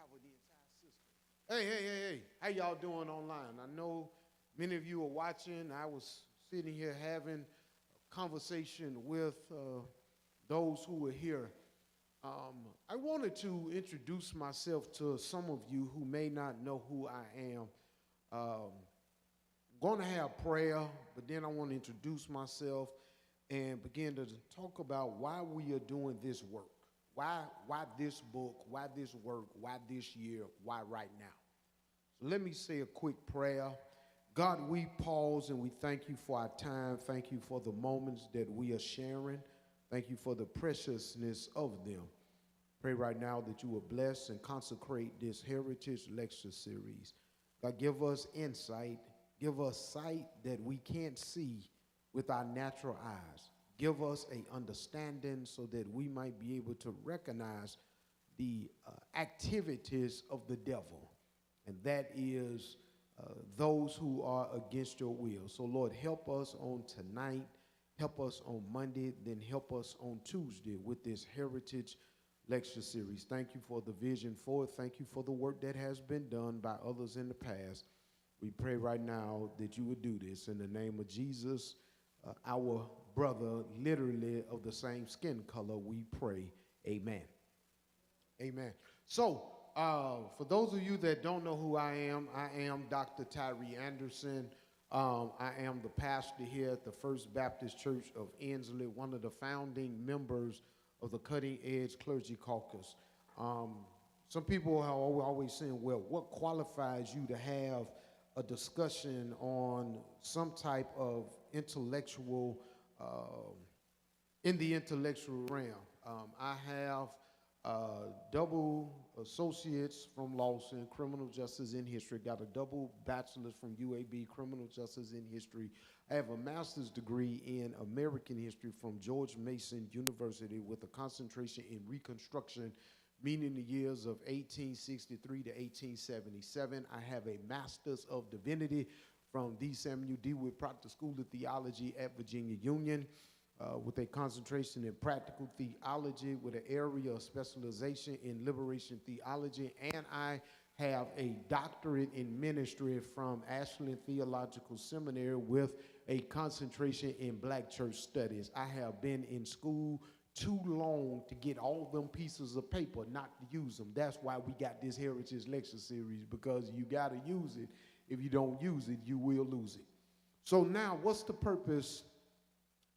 cover the entire system. Hey. How y'all doing online? I know many of you are watching. I was sitting here having a conversation with those who were here. I wanted to introduce myself to some of you who may not know who I am. I'm going to have prayer, but then I want to introduce myself and begin to talk about why we are doing this work. Why this book? Why this work? Why this year? Why right now? So let me say a quick prayer. God, we pause and we thank you for our time. Thank you for the moments that we are sharing. Thank you for the preciousness of them. Pray right now that you will bless and consecrate this Heritage Lecture Series. God, give us insight. Give us sight that we can't see with our natural eyes. Give us an understanding so that we might be able to recognize the activities of the devil, and that is those who are against your will. So, Lord, help us on tonight, help us on Monday, then help us on Tuesday with this Heritage Lecture Series. Thank you for the vision for it. Thank you for the work that has been done by others in the past. We pray right now that you would do this in the name of Jesus, our brother, literally of the same skin color, we pray. Amen. Amen. So, for those of you that don't know who I am Dr. Tyree Anderson. I am the pastor here at the First Baptist Church of Ensley, one of the founding members of the Cutting Edge Clergy Caucus. Some people are always saying, well, what qualifies you to have a discussion on some type of intellectual, in the intellectual realm? I have double associates from Lawson, criminal justice in history, got a double bachelor's from UAB, criminal justice in history. I have a master's degree in American history from George Mason University with a concentration in Reconstruction, meaning the years of 1863 to 1877. I have a master's of divinity from the Samuel DeWitt Proctor School of Theology at Virginia Union, with a concentration in practical theology with an area of specialization in liberation theology. And I have a doctorate in ministry from Ashland Theological Seminary with a concentration in black church studies. I have been in school too long to get all them pieces of paper, not to use them. That's why we got this Heritage Lecture Series, because you got to use it. If you don't use it, you will lose it. So now, what's the purpose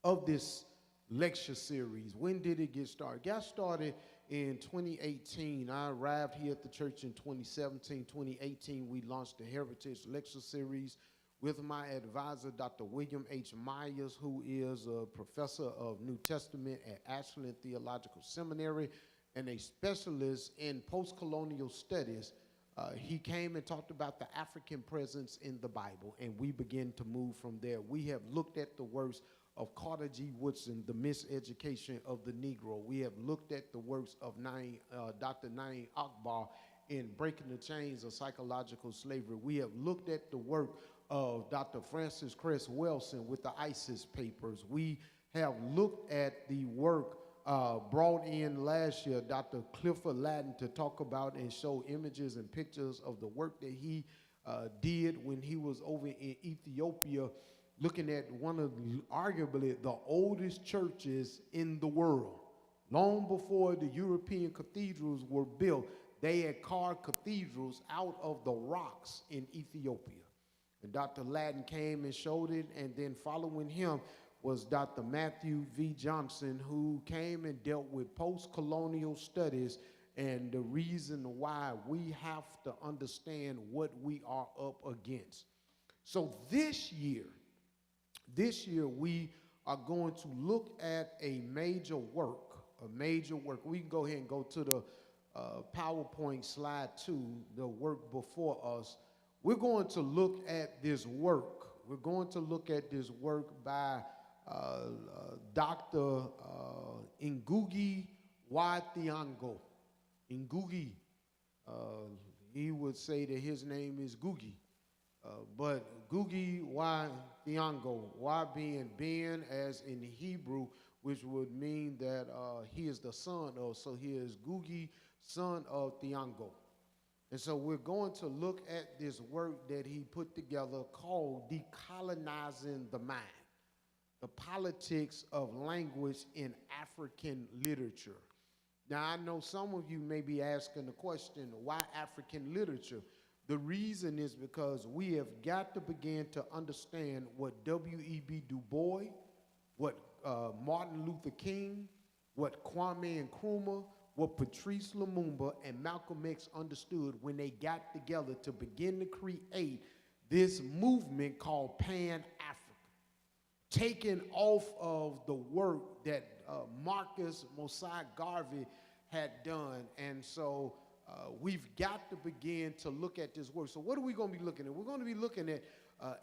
of this lecture series? When did it get started? Got started in 2018. I arrived here at the church in 2017. 2018, we launched the Heritage Lecture Series with my advisor, Dr. William H. Myers, who is a professor of New Testament at Ashland Theological Seminary and a specialist in post-colonial studies. He came and talked about the African presence in the Bible, and we began to move from there. We have looked at the works of Carter G. Woodson, The Miseducation of the Negro. We have looked at the works of Dr. Naim Akbar in Breaking the Chains of Psychological Slavery. We have looked at the work of Dr. Francis Cress Welsing with the ISIS Papers. We have looked at the work brought in last year, Dr. Clifford Ladden, to talk about and show images and pictures of the work that he did when he was over in Ethiopia, looking at one of arguably the oldest churches in the world. Long before the European cathedrals were built, they had carved cathedrals out of the rocks in Ethiopia. And Dr. Ladden came and showed it, and then following him was Dr. Matthew V. Johnson, who came and dealt with post-colonial studies and the reason why we have to understand what we are up against. So this year we are going to look at a major work. We can go ahead and go to the PowerPoint slide 2, the work before us. We're going to look at this work. We're going to look at this work by Dr. Ngugi wa Thiong'o. Ngugi, he would say that his name is Gugi. But Ngugi wa Thiong'o, wa being as in Hebrew, which would mean that he is the son of, so he is Ngugi, son of Thiong'o. And so we're going to look at this work that he put together called Decolonizing the Mind, the Politics of Language in African Literature. Now, I know some of you may be asking the question, why African literature? The reason is because we have got to begin to understand what W.E.B. Du Bois, what Martin Luther King, what Kwame Nkrumah, what Patrice Lumumba and Malcolm X understood when they got together to begin to create this movement called Pan-Africa, taking off of the work that Marcus Mosiah Garvey had done. And so we've got to begin to look at this work. So what are we going to be looking at? We're going to be looking at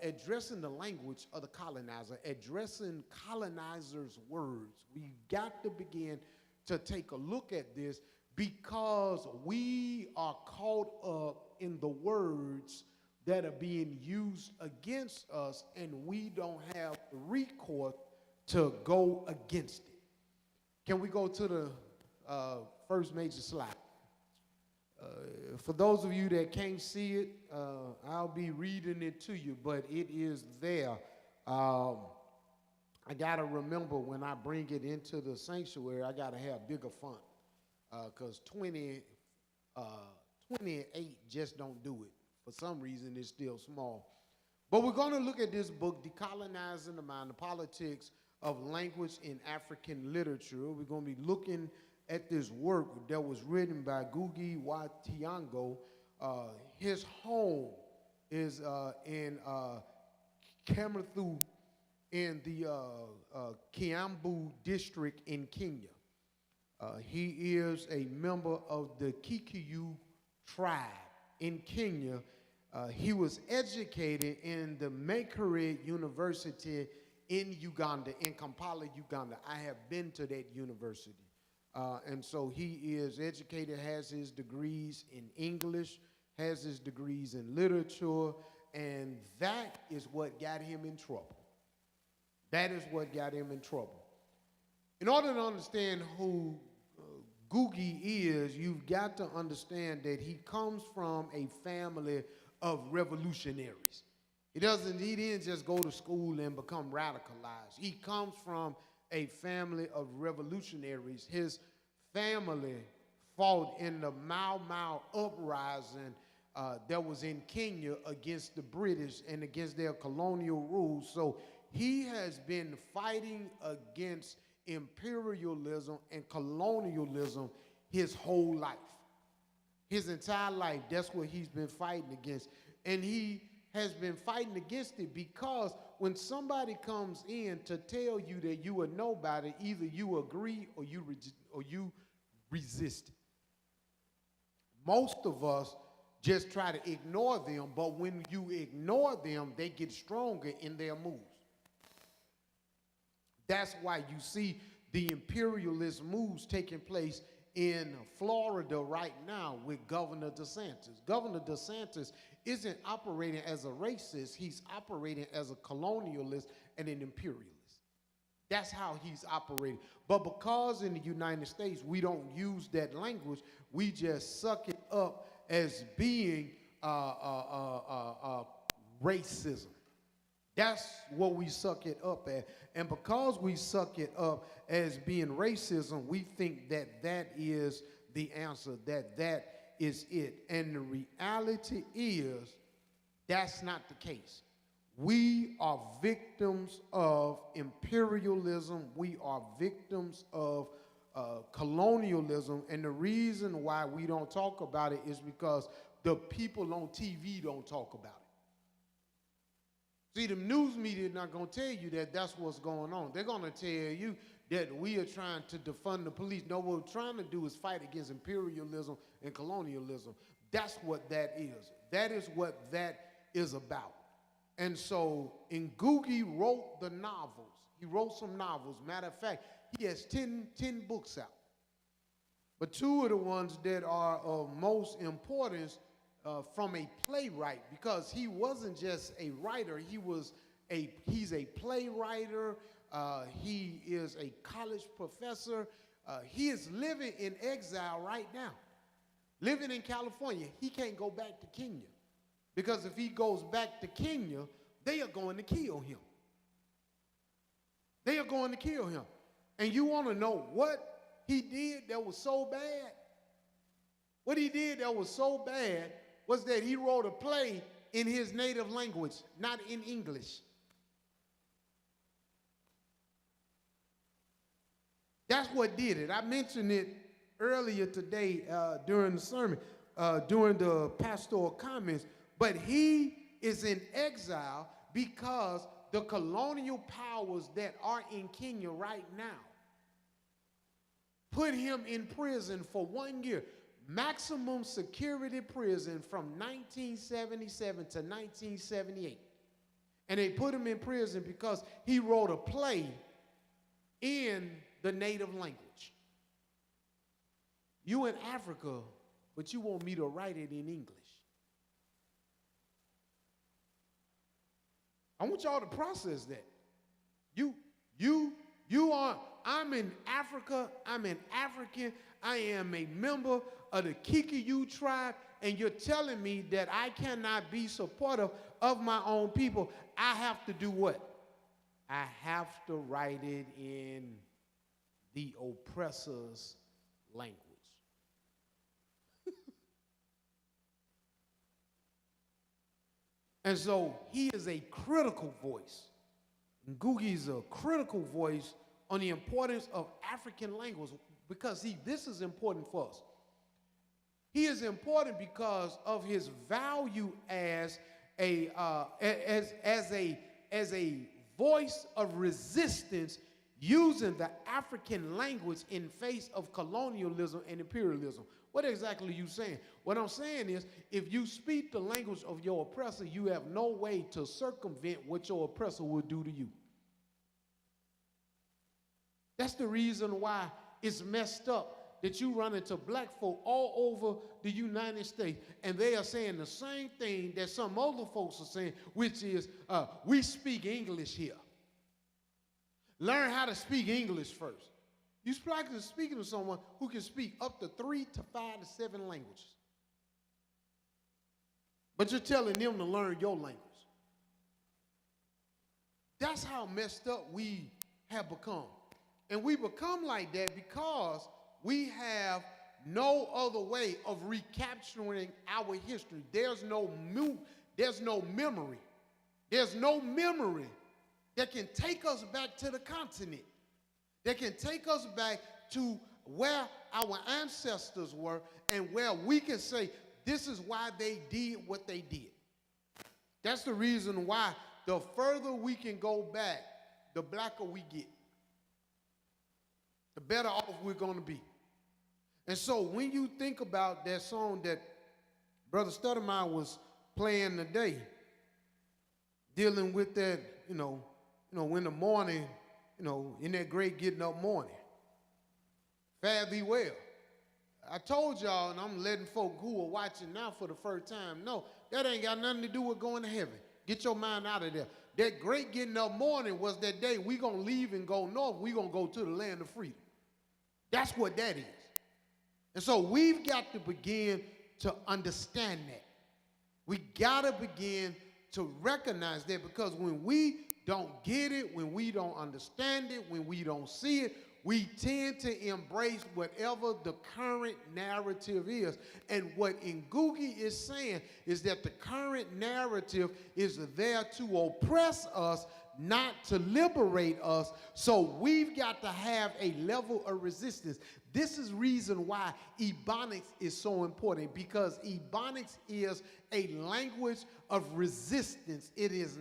addressing the language of the colonizer, addressing colonizers' words. We've got to begin to take a look at this because we are caught up in the words that are being used against us, and we don't have the recourse to go against it. Can we go to the first major slide? For those of you that can't see it, I'll be reading it to you, but it is there. I got to remember when I bring it into the sanctuary, I got to have bigger font because 28 just don't do it. For some reason, it's still small. But we're going to look at this book, Decolonizing the Mind, the Politics of Language in African Literature. We're going to be looking at this work that was written by Ngugi wa Thiong'o. His home is in Kamathu in the Kiambu district in Kenya. He is a member of the Kikuyu tribe in Kenya. He was educated in the Makerere University in Uganda, in Kampala, Uganda. I have been to that university. And so he is educated, has his degrees in English, has his degrees in literature, and that is what got him in trouble. That is what got him in trouble. In order to understand who Ngugi is, you've got to understand that he comes from a family of revolutionaries. He didn't just go to school and become radicalized. He comes from a family of revolutionaries. His family fought in the Mau Mau uprising that was in Kenya against the British and against their colonial rule. So he has been fighting against imperialism and colonialism his whole life. His entire life, that's what he's been fighting against. And he has been fighting against it because when somebody comes in to tell you that you are nobody, either you agree or you resist it. Most of us just try to ignore them, but when you ignore them, they get stronger in their moves. That's why you see the imperialist moves taking place in Florida right now with Governor DeSantis. Governor DeSantis isn't operating as a racist, he's operating as a colonialist and an imperialist. That's how he's operating. But because in the United States we don't use that language, we just suck it up as being racism. That's what we suck it up at. And because we suck it up as being racism, we think that that is the answer, that that is it. And the reality is that's not the case. We are victims of imperialism. We are victims of colonialism. And the reason why we don't talk about it is because the people on TV don't talk about it. See, the news media is not going to tell you that that's what's going on. They're going to tell you that we are trying to defund the police. No, what we're trying to do is fight against imperialism and colonialism. That's what that is. That is what that is about. And so, Ngugi wrote the novels. He wrote some novels. Matter of fact, he has 10 books out. But two of the ones that are of most importance from a playwright, because he wasn't just a writer, he's a playwright, he is a college professor, he is living in exile right now. living in California, he can't go back to Kenya. Because if he goes back to Kenya, they are going to kill him. They are going to kill him. And you want to know what he did that was so bad? What he did that was so bad was that he wrote a play in his native language, not in English. That's what did it. I mentioned it earlier today during the sermon, during the pastoral comments, but he is in exile because the colonial powers that are in Kenya right now put him in prison for 1 year, maximum security prison from 1977 to 1978. And they put him in prison because he wrote a play in the native language. You in Africa, but you want me to write it in English. I want y'all to process that. I'm in Africa, I'm an African, I am a member of the Kikuyu tribe, and you're telling me that I cannot be supportive of my own people. I have to do what? I have to write it in the oppressor's language. And so he is a critical voice. Ngugi is a critical voice on the importance of African language because this is important for us. He is important because of his value as a voice of resistance using the African language in face of colonialism and imperialism. What exactly are you saying? What I'm saying is, if you speak the language of your oppressor, you have no way to circumvent what your oppressor will do to you. That's the reason why it's messed up that you run into black folk all over the United States, and they are saying the same thing that some other folks are saying, which is, we speak English here. Learn how to speak English first. You're practicing speaking to someone who can speak up to 3 to 5 to 7 languages. But you're telling them to learn your language. That's how messed up we have become. And we become like that because we have no other way of recapturing our history. There's no memory. There's no memory that can take us back to the continent, that can take us back to where our ancestors were and where we can say, this is why they did what they did. That's the reason why the further we can go back, the blacker we get, the better off we're going to be. And so when you think about that song that Brother Stuttermeyer was playing today, dealing with that, in the morning, in that great getting up morning, fare thee well. I told y'all, and I'm letting folk who are watching now for the first time know, that ain't got nothing to do with going to heaven. Get your mind out of there. That great getting up morning was that day we going to leave and go north. We going to go to the land of freedom. That's what that is. And so we've got to begin to understand that. We got to begin to recognize that, because when we don't get it, when we don't understand it, when we don't see it, we tend to embrace whatever the current narrative is. And what Ngugi is saying is that the current narrative is there to oppress us, not to liberate us. So we've got to have a level of resistance. This is reason why Ebonics is so important, because Ebonics is a language of resistance. It's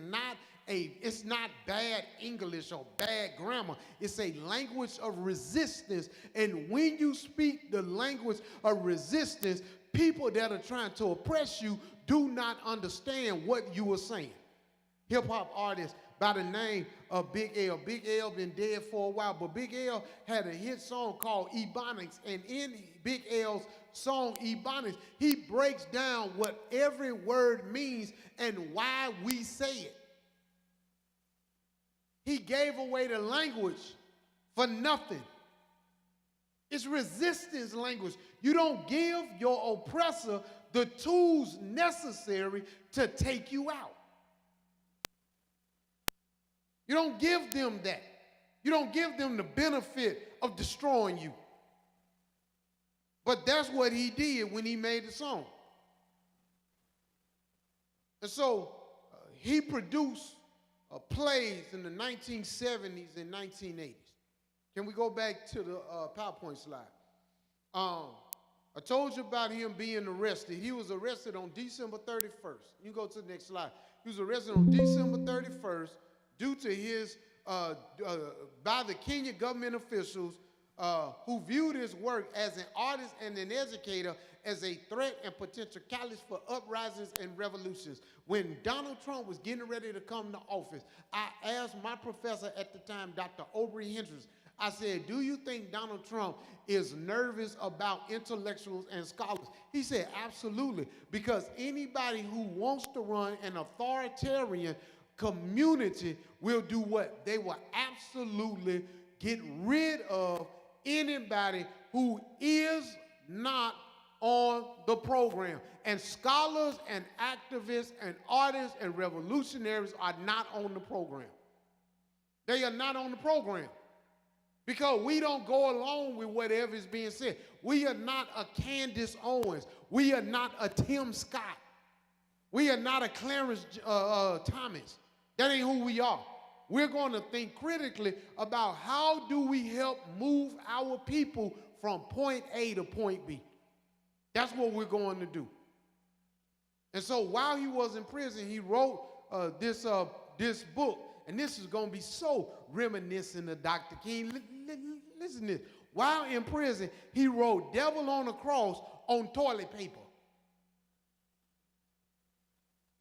not bad English or bad grammar. It's a language of resistance. And when you speak the language of resistance, people that are trying to oppress you do not understand what you are saying. Hip-hop artists by the name of Big L. Big L been dead for a while, but Big L had a hit song called Ebonics, and in Big L's song Ebonics, he breaks down what every word means and why we say it. He gave away the language for nothing. It's resistance language. You don't give your oppressor the tools necessary to take you out. You don't give them that. You don't give them the benefit of destroying you. But that's what he did when he made the song. And so he produced plays in the 1970s and 1980s. Can we go back to the PowerPoint slide? I told you about him being arrested. He was arrested on December 31st. You go to the next slide. He was arrested on December 31st due to his, by the Kenya government officials who viewed his work as an artist and an educator as a threat and potential catalyst for uprisings and revolutions. When Donald Trump was getting ready to come to office, I asked my professor at the time, Dr. Aubrey Hendricks, I said, do you think Donald Trump is nervous about intellectuals and scholars? He said, absolutely, because anybody who wants to run an authoritarian community will do what? They will absolutely get rid of anybody who is not on the program. And scholars and activists and artists and revolutionaries are not on the program. They are not on the program. Because we don't go along with whatever is being said. We are not a Candace Owens. We are not a Tim Scott. We are not a Clarence Thomas. That ain't who we are. We're going to think critically about how do we help move our people from point A to point B. That's what we're going to do. And so while he was in prison, he wrote this book. And this is going to be so reminiscent of Dr. King. Listen to this. While in prison, he wrote Devil on the Cross on toilet paper.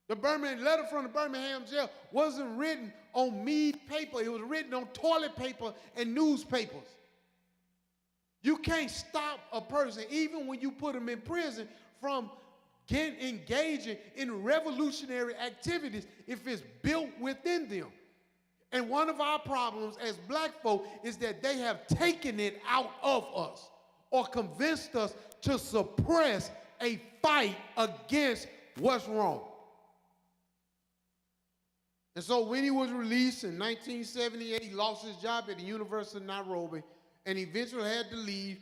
The letter from the Birmingham jail wasn't written on mead paper. It was written on toilet paper and newspapers. You can't stop a person, even when you put them in prison, from engaging in revolutionary activities if it's built within them. And one of our problems as black folk is that they have taken it out of us or convinced us to suppress a fight against what's wrong. And so when he was released in 1978, he lost his job at the University of Nairobi and eventually had to leave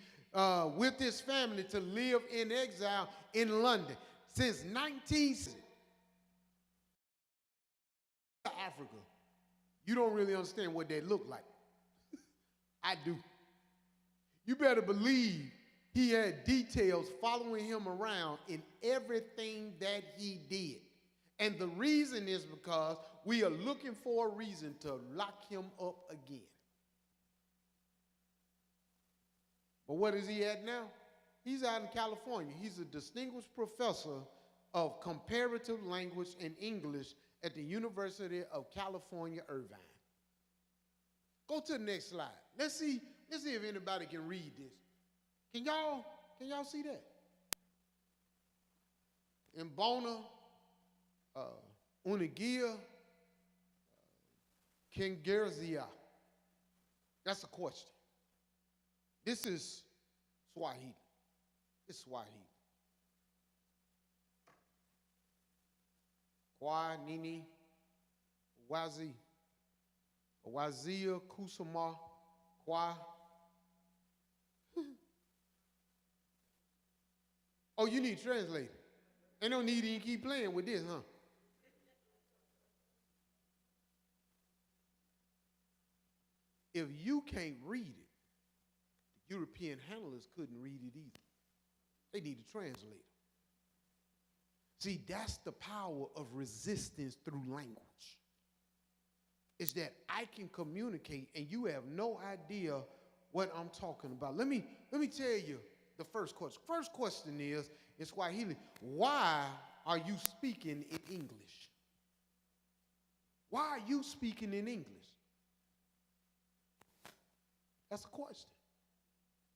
with his family to live in exile in London. Since 1960, Africa. You don't really understand what they look like. I do. You better believe he had details following him around in everything that he did. And the reason is because we are looking for a reason to lock him up again. But what is he at now? He's out in California. He's a distinguished professor of comparative language and English at the University of California, Irvine. Go to the next slide. Let's see if anybody can read this. Can y'all see that? Mbona, Unigia, Kingerzia. That's a question. This is Swahili. It's Swahili. Kwa Nini Wazia Kusama Kwa. Oh, you need translator. Ain't no need to even keep playing with this, huh? If you can't read it, the European handlers couldn't read it either. They need a translator. See, that's the power of resistance through language. Is that I can communicate and you have no idea what I'm talking about. Let me tell you the first question. First question is, in Swahili, why are you speaking in English? Why are you speaking in English? That's a question.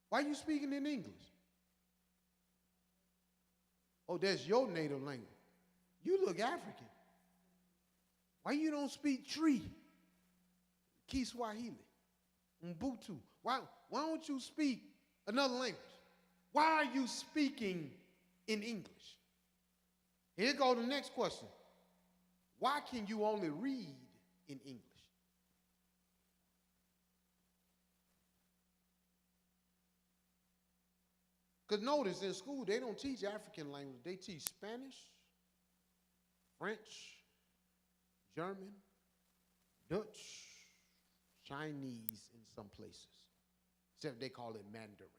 Why are you speaking in English? Oh, that's your native language. You look African. Why you don't speak Tree, Kiswahili, Mbutu? Why don't you speak Another language. Why are you speaking in English? Here goes the next question. Why can you only read in English? Because notice in school, they don't teach African language. They teach Spanish, French, German, Dutch, Chinese in some places. Except they call it Mandarin.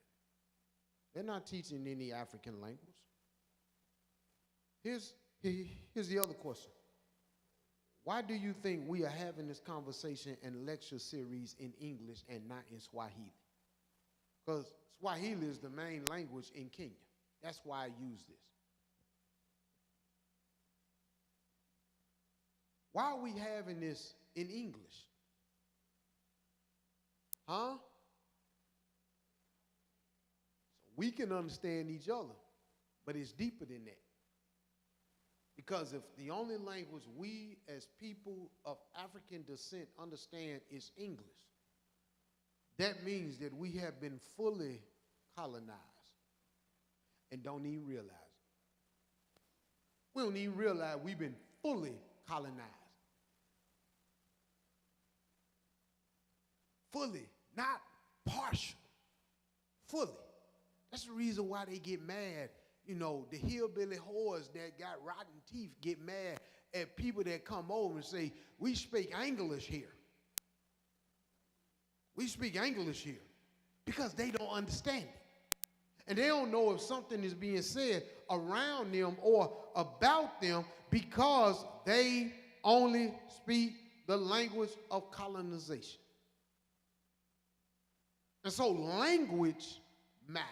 They're not teaching any African language. Here's the other question. Why do you think we are having this conversation and lecture series in English and not in Swahili? Because Swahili is the main language in Kenya. That's why I use this. Why are we having this in English? Huh? So we can understand each other, but it's deeper than that. Because if the only language we as people of African descent understand is English, that means that we have been fully colonized and don't even realize it. We don't even realize we've been fully colonized. Fully, not partial. Fully. That's the reason why they get mad. You know, the hillbilly whores that got rotten teeth get mad at people that come over and say, we speak English here. We speak English here. Because they don't understand it. And they don't know if something is being said around them or about them because they only speak the language of colonization. And so language matters.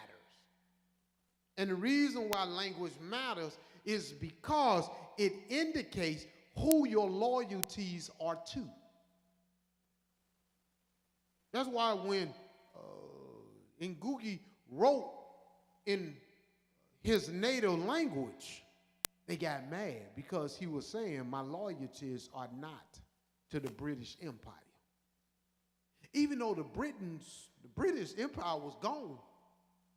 And the reason why language matters is because it indicates who your loyalties are to. That's why when Ngugi wrote in his native language, they got mad because he was saying, my loyalties are not to the British Empire. Even though the British Empire was gone,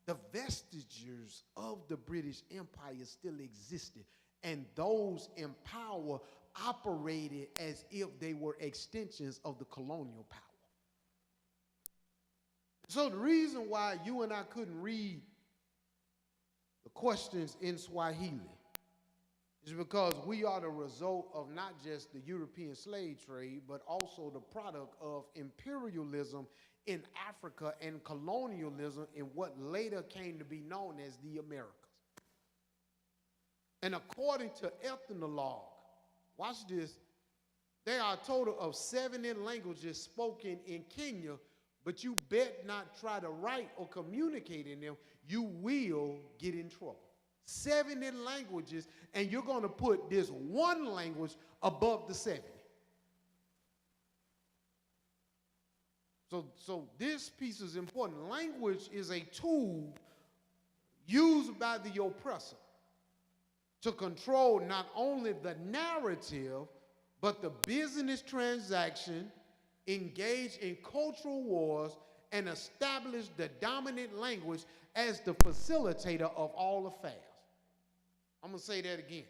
the vestiges of the British Empire still existed, and those in power operated as if they were extensions of the colonial power. So the reason why you and I couldn't read the questions in Swahili is because we are the result of not just the European slave trade, but also the product of imperialism in Africa and colonialism in what later came to be known as the Americas. And according to ethnologue, watch this, there are a total of 70 languages spoken in Kenya, but you bet not try to write or communicate in them, you will get in trouble. 70 languages, and you're going to put this one language above the 70. So this piece is important. Language is a tool used by the oppressor to control not only the narrative, but the business transaction, engage in cultural wars, and establish the dominant language as the facilitator of all affairs. I'm going to say that again.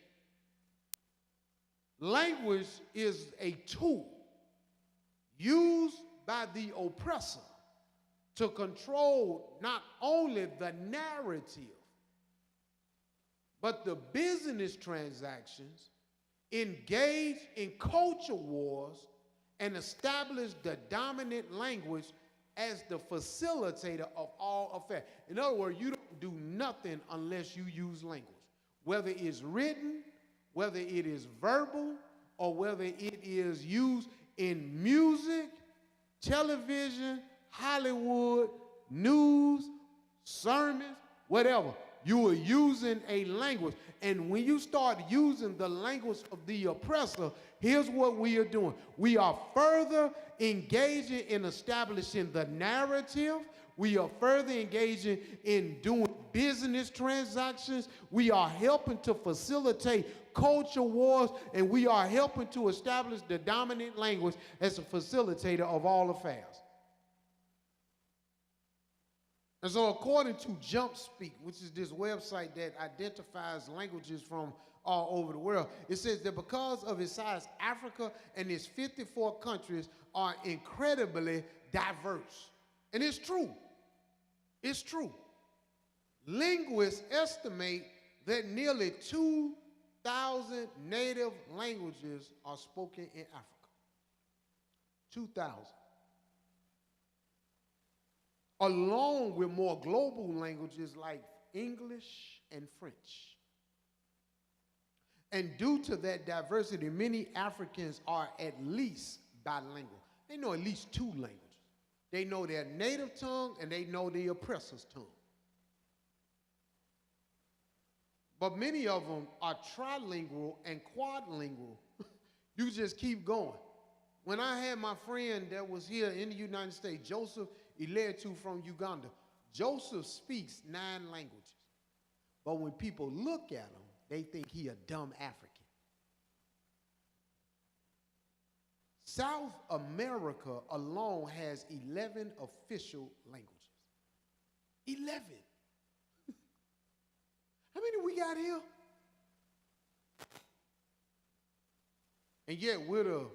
Language is a tool used by the oppressor to control not only the narrative, but the business transactions, engage in culture wars, and establish the dominant language as the facilitator of all affairs. In other words, you don't do nothing unless you use language. Whether it's written, whether it is verbal, or whether it is used in music, television, Hollywood, news, sermons, whatever. You are using a language. And when you start using the language of the oppressor, here's what we are doing. We are further engaging in establishing the narrative. We are further engaging in doing business transactions. We are helping to facilitate culture wars, and we are helping to establish the dominant language as a facilitator of all affairs. And so according to JumpSpeak, which is this website that identifies languages from all over the world, it says that because of its size, Africa and its 54 countries are incredibly diverse. And it's true. It's true. Linguists estimate that nearly 2,000 native languages are spoken in Africa. 2,000. Along with more global languages like English and French. And due to that diversity, many Africans are at least bilingual. They know at least 2 languages. They know their native tongue and they know the oppressor's tongue. But many of them are trilingual and quadlingual. You just keep going. When I had my friend that was here in the United States, Joseph Iletu from Uganda, Joseph speaks 9 languages. But when people look at him, they think he a dumb African. South America alone has 11 official languages. 11. How many we got here? And yet we're the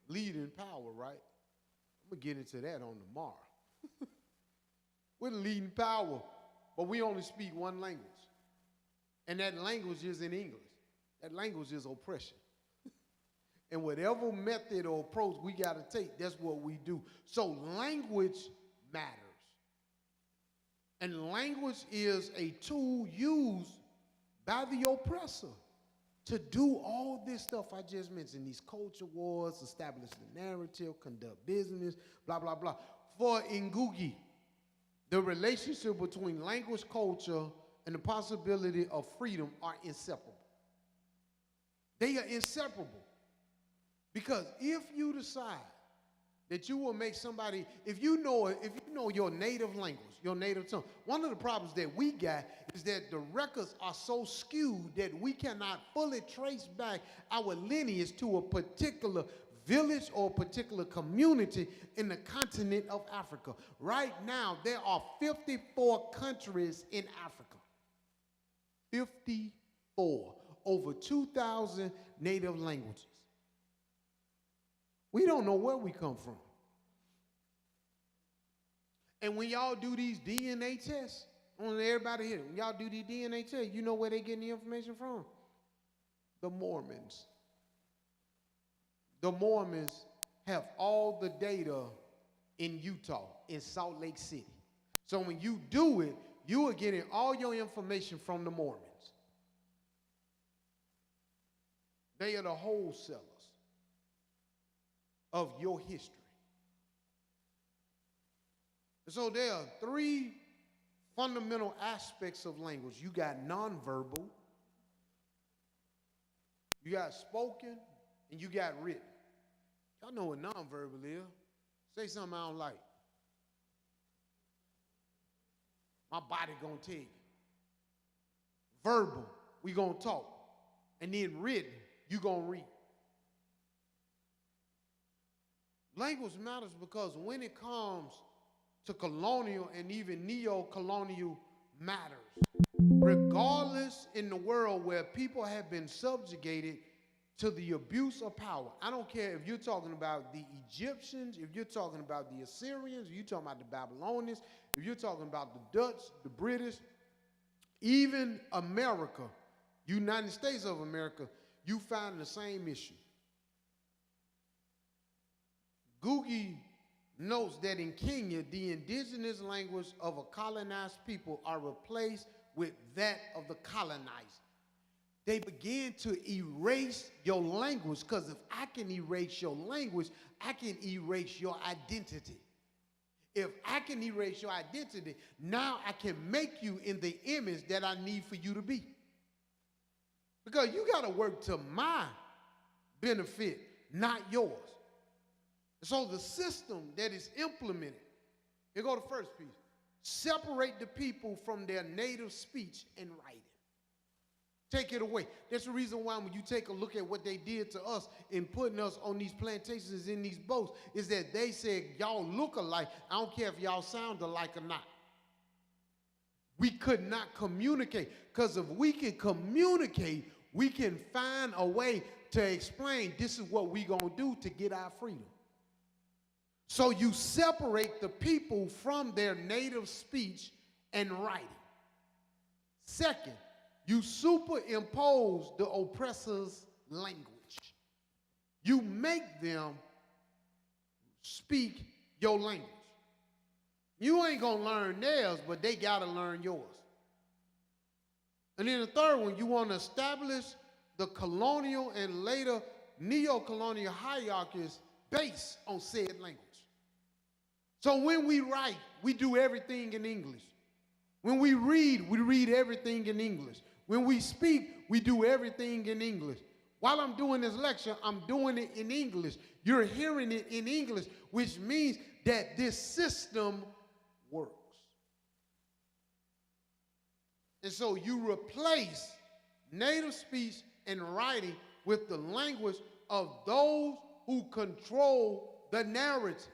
leading power, right? I'm going to get into that on tomorrow. We're the leading power, but we only speak 1 language. And that language is in English. That language is oppression. And whatever method or approach we got to take, that's what we do. So language matters. And language is a tool used by the oppressor to do all this stuff I just mentioned, these culture wars, establish the narrative, conduct business, blah, blah, blah. For Ngugi, the relationship between language, culture, and the possibility of freedom are inseparable. They are inseparable. Because if you decide that you will make somebody, if you know your native language, your native tongue, one of the problems that we got is that the records are so skewed that we cannot fully trace back our lineage to a particular village or a particular community in the continent of Africa. Right now, there are 54 countries in Africa. 54. Over 2,000 native languages. We don't know where we come from. And when y'all do these DNA tests, I want everybody here, when y'all do these DNA tests, you know where they getting the information from? The Mormons. The Mormons have all the data in Utah, in Salt Lake City. So when you do it, you are getting all your information from the Mormons. They are the wholesalers of your history. So there are 3 fundamental aspects of language. You got nonverbal, you got spoken, and you got written. Y'all know what nonverbal is. Say something I don't like. My body gonna tell you. Verbal, we gonna talk. And then written, you gonna read. Language matters because when it comes to colonial and even neo-colonial matters, regardless in the world where people have been subjugated to the abuse of power, I don't care if you're talking about the Egyptians, if you're talking about the Assyrians, if you're talking about the Babylonians, if you're talking about the Dutch, the British, even America, United States of America, you find the same issue. Ngugi notes that in Kenya, the indigenous language of a colonized people are replaced with that of the colonized. They begin to erase your language, because if I can erase your language, I can erase your identity. If I can erase your identity, now I can make you in the image that I need for you to be. Because you got to work to my benefit, not yours. So the system that is implemented, here go the first piece, separate the people from their native speech and writing. Take it away. That's the reason why when you take a look at what they did to us in putting us on these plantations in these boats, is that they said, y'all look alike. I don't care if y'all sound alike or not. We could not communicate, because if we can communicate, we can find a way to explain this is what we're going to do to get our freedom. So you separate the people from their native speech and writing. Second, you superimpose the oppressor's language. You make them speak your language. You ain't going to learn theirs, but they got to learn yours. And then the third one, you want to establish the colonial and later neo-colonial hierarchies based on said language. So when we write, we do everything in English. When we read everything in English. When we speak, we do everything in English. While I'm doing this lecture, I'm doing it in English. You're hearing it in English, which means that this system works. And so you replace native speech and writing with the language of those who control the narrative.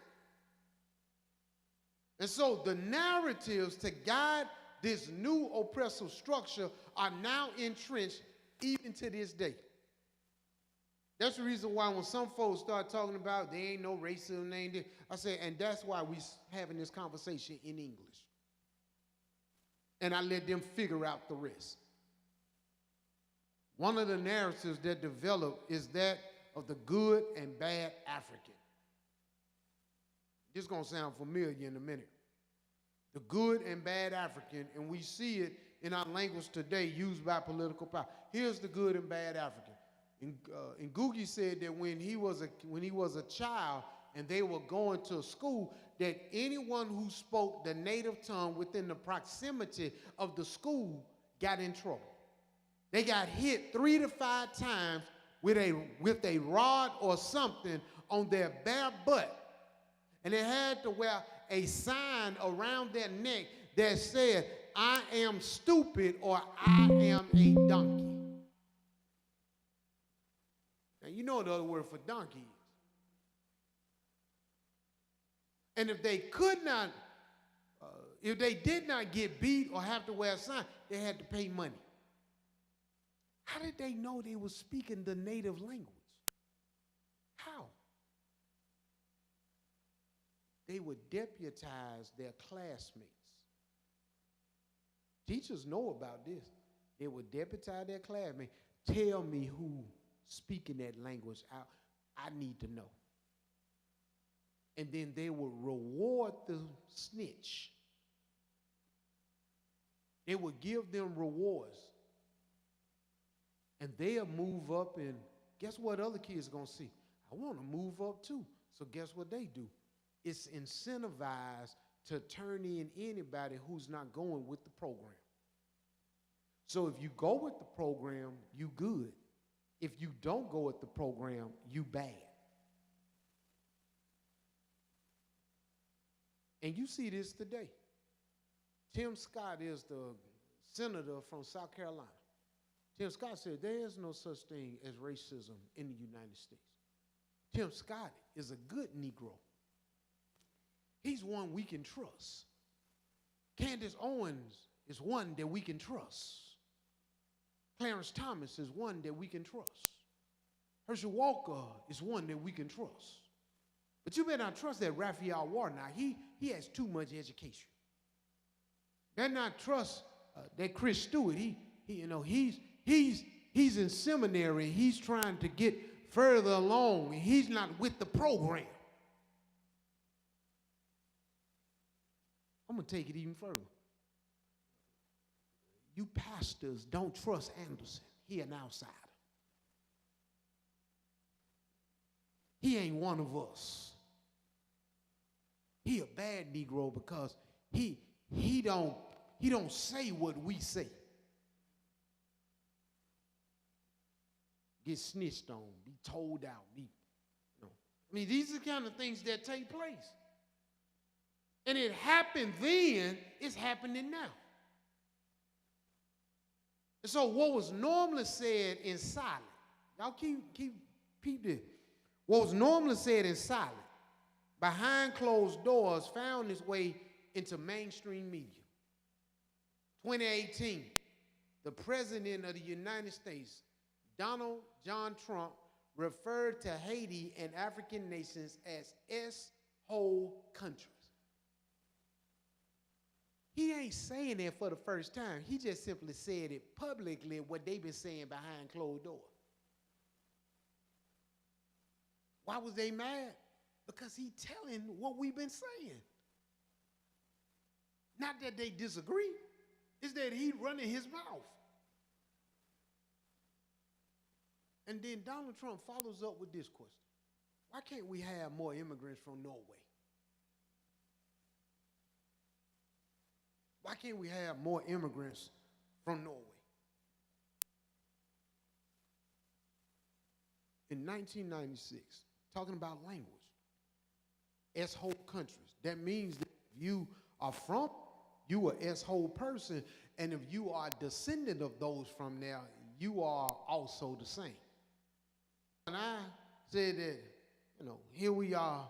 And so the narratives to guide this new oppressive structure are now entrenched even to this day. That's the reason why when some folks start talking about there ain't no racism, there ain't this, I say, and that's why we having this conversation in English. And I let them figure out the rest. One of the narratives that develop is that of the good and bad African. This is going to sound familiar in a minute. The good and bad African, and we see it in our language today used by political power. Here's the good and bad African. And Googie said that when he was a child and they were going to school, that anyone who spoke the native tongue within the proximity of the school got in trouble. They got hit 3 to 5 times with a rod or something on their bare butt. And they had to wear a sign around their neck that said, I am stupid or I am a donkey. Now, you know the other word for donkey is. And if they could not, if they did not get beat or have to wear a sign, they had to pay money. How did they know they were speaking the native language? How? They would deputize their classmates. Teachers know about this. They would deputize their classmates. Tell me who speaking that language out. I need to know. And then they would reward the snitch. They would give them rewards. And they'll move up, and guess what other kids are going to see? I want to move up too. So guess what they do? It's incentivized to turn in anybody who's not going with the program. So if you go with the program, you good. If you don't go with the program, you bad. And you see this today. Tim Scott is the senator from South Carolina. Tim Scott said there is no such thing as racism in the United States. Tim Scott is a good Negro. He's one we can trust. Candace Owens is one that we can trust. Clarence Thomas is one that we can trust. Herschel Walker is one that we can trust. But you better not trust that Raphael Warnock. He has too much education. Better not trust that Chris Stewart. He's in seminary. He's trying to get further along. And he's not with the program. I'm going to take it even further. You pastors don't trust Anderson. He an outsider. He ain't one of us. He a bad Negro because he don't say what we say. Get snitched on, be told out, I mean, these are the kind of things that take place. And it happened then, it's happening now. And so what was normally said in silence, y'all keep this. What was normally said in silence, behind closed doors, found its way into mainstream media. 2018, the President of the United States, Donald John Trump, referred to Haiti and African nations as S-hole countries. He ain't saying that for the first time. He just simply said it publicly, what they've been saying behind closed doors. Why was they mad? Because he telling what we've been saying. Not that they disagree. It's that he running his mouth. And then Donald Trump follows up with this question. Why can't we have more immigrants from Norway? Why can't we have more immigrants from Norway? In 1996, talking about language, S-hole countries. That means that if you are from, you are S-hole person, and if you are a descendant of those from there, you are also the same. And I said that, here we are,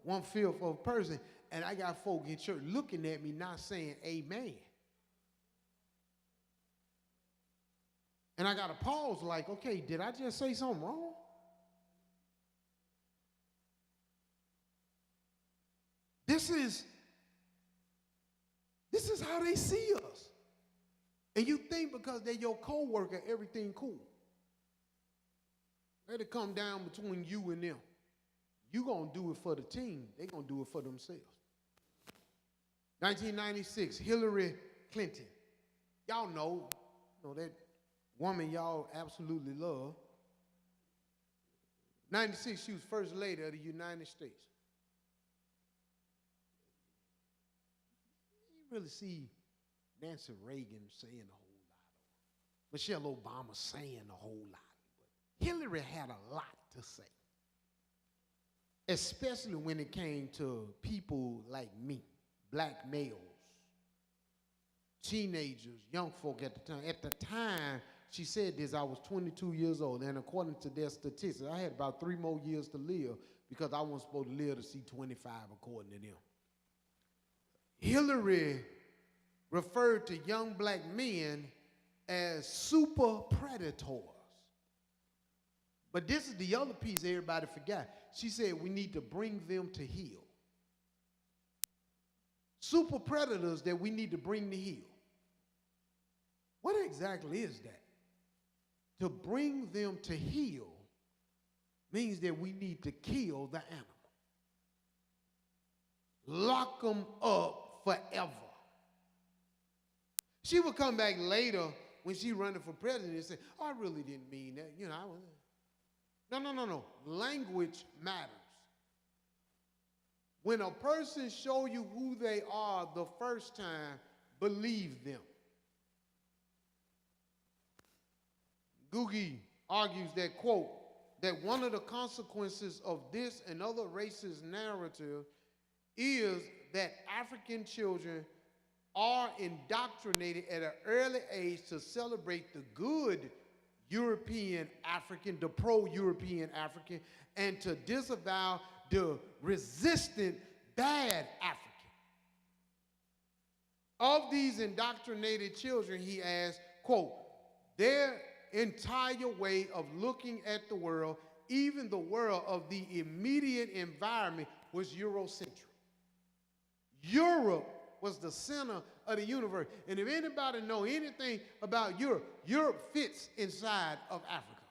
1/5 of a person, and I got folk in church looking at me not saying amen. And I got to pause like, okay, did I just say something wrong? This is how they see us. And you think because they're your co-worker, everything cool. Let it come down between you and them. You gonna do it for the team. They gonna do it for themselves. 1996, Hillary Clinton. Y'all know that woman y'all absolutely love. 96, she was first lady of the United States. You really see Nancy Reagan saying a whole lot, Michelle Obama saying a whole lot. But Hillary had a lot to say, especially when it came to people like me, black males, teenagers, young folk at the time. At the time she said this, I was 22 years old, and according to their statistics, I had about 3 more years to live because I wasn't supposed to live to see 25 according to them. Hillary referred to young black men as super predators. But this is the other piece everybody forgot. She said we need to bring them to heel. Super predators that we need to bring to heel. What exactly is that? To bring them to heel means that we need to kill the animal. Lock them up forever. She would come back later when she running for president and say, oh, I really didn't mean that. No. Language matters. When a person show you who they are the first time, believe them. Googie argues that, quote, that one of the consequences of this and other racist narrative is that African children are indoctrinated at an early age to celebrate the good European African, the pro-European African, and to disavow the resistant bad African. Of these indoctrinated children, he asks, quote, their entire way of looking at the world, even the world of the immediate environment, was Eurocentric. Europe was the center of the universe. And if anybody know anything about Europe, Europe fits inside of Africa,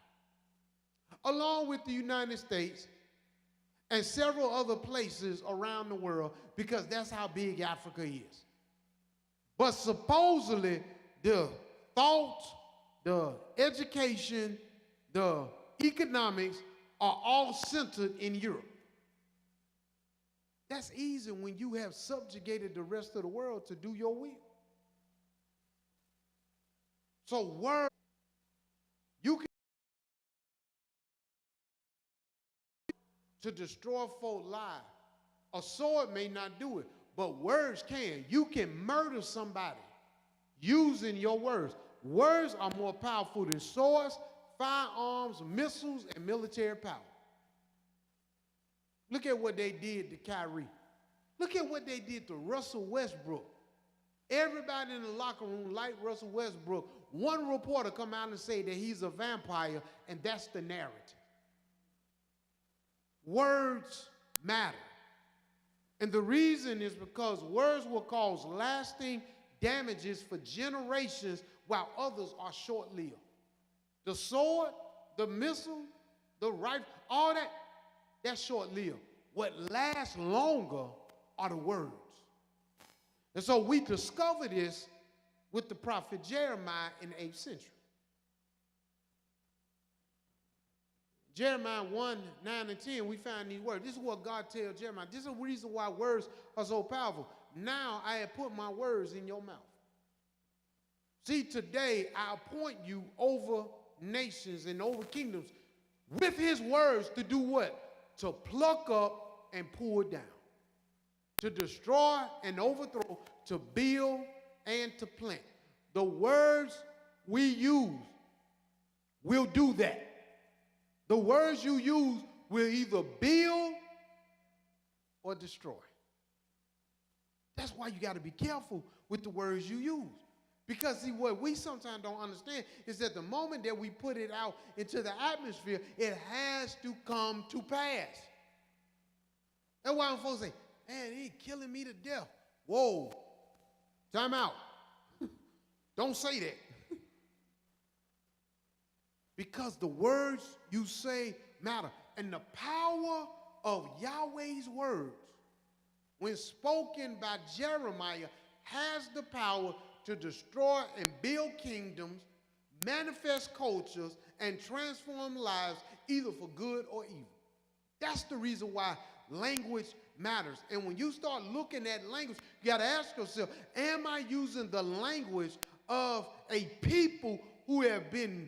along with the United States and several other places around the world, because that's how big Africa is. But supposedly the thought, the education, the economics are all centered in Europe. That's easy when you have subjugated the rest of the world to do your will. So word, you can to destroy folk lives. A sword may not do it, but words can. You can murder somebody using your words. Words are more powerful than swords, firearms, missiles, and military power. Look at what they did to Tyree. Look at what they did to Russell Westbrook. Everybody in the locker room, like Russell Westbrook, one reporter come out and say that he's a vampire, and that's the narrative. Words matter. And the reason is because words will cause lasting damages for generations while others are short-lived. The sword, the missile, the rifle, all that, that's short-lived. What lasts longer are the words. And so we discover this with the prophet Jeremiah in the 8th century. Jeremiah 1, 9 and 10, we find these words. This is what God tells Jeremiah. This is the reason why words are so powerful. Now I have put my words in your mouth. See, today I appoint you over nations and over kingdoms with his words to do what? To pluck up and pull down. To destroy and overthrow, to build and to plant. The words we use will do that. The words you use will either build or destroy. That's why you got to be careful with the words you use. Because see, what we sometimes don't understand is that the moment that we put it out into the atmosphere, it has to come to pass. That's why folks say, man, he killing me to death. Whoa, time out. Don't say that. Because the words you say matter. And the power of Yahweh's words, when spoken by Jeremiah, has the power to destroy and build kingdoms, manifest cultures, and transform lives either for good or evil. That's the reason why language matters. And when you start looking at language, you got to ask yourself, am I using the language of a people who have been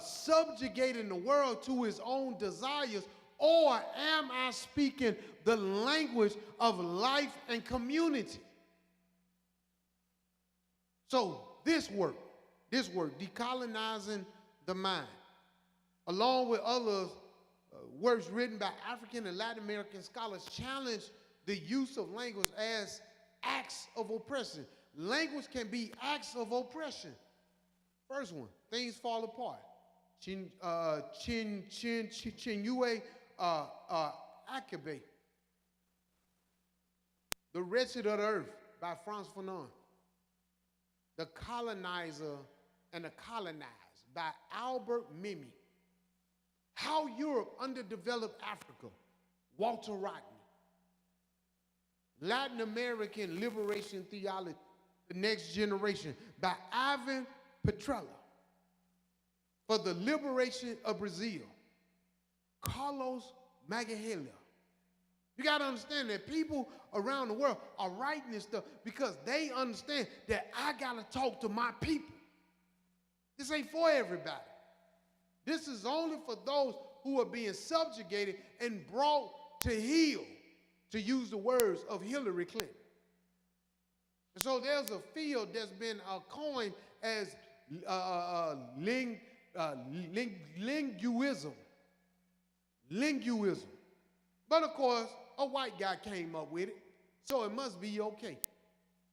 subjugating the world to his own desires, or am I speaking the language of life and community? So this work, decolonizing the mind, along with other works written by African and Latin American scholars, challenge the use of language as acts of oppression. Language can be acts of oppression. First one, things fall apart. Chinue Achebe. The Wretched of the Earth by Frantz Fanon. The Colonizer and the Colonized by Albert Memmi. How Europe Underdeveloped Africa, Walter Rodney. Latin American Liberation Theology, The Next Generation by Ivan Petrella. For the Liberation of Brazil, Carlos Magalia. You got to understand that people around the world are writing this stuff because they understand that I got to talk to my people. This ain't for everybody. This is only for those who are being subjugated and brought to heel, to use the words of Hillary Clinton. And so there's a field that's been coined as linguism. Linguism. But of course, a white guy came up with it, so it must be okay.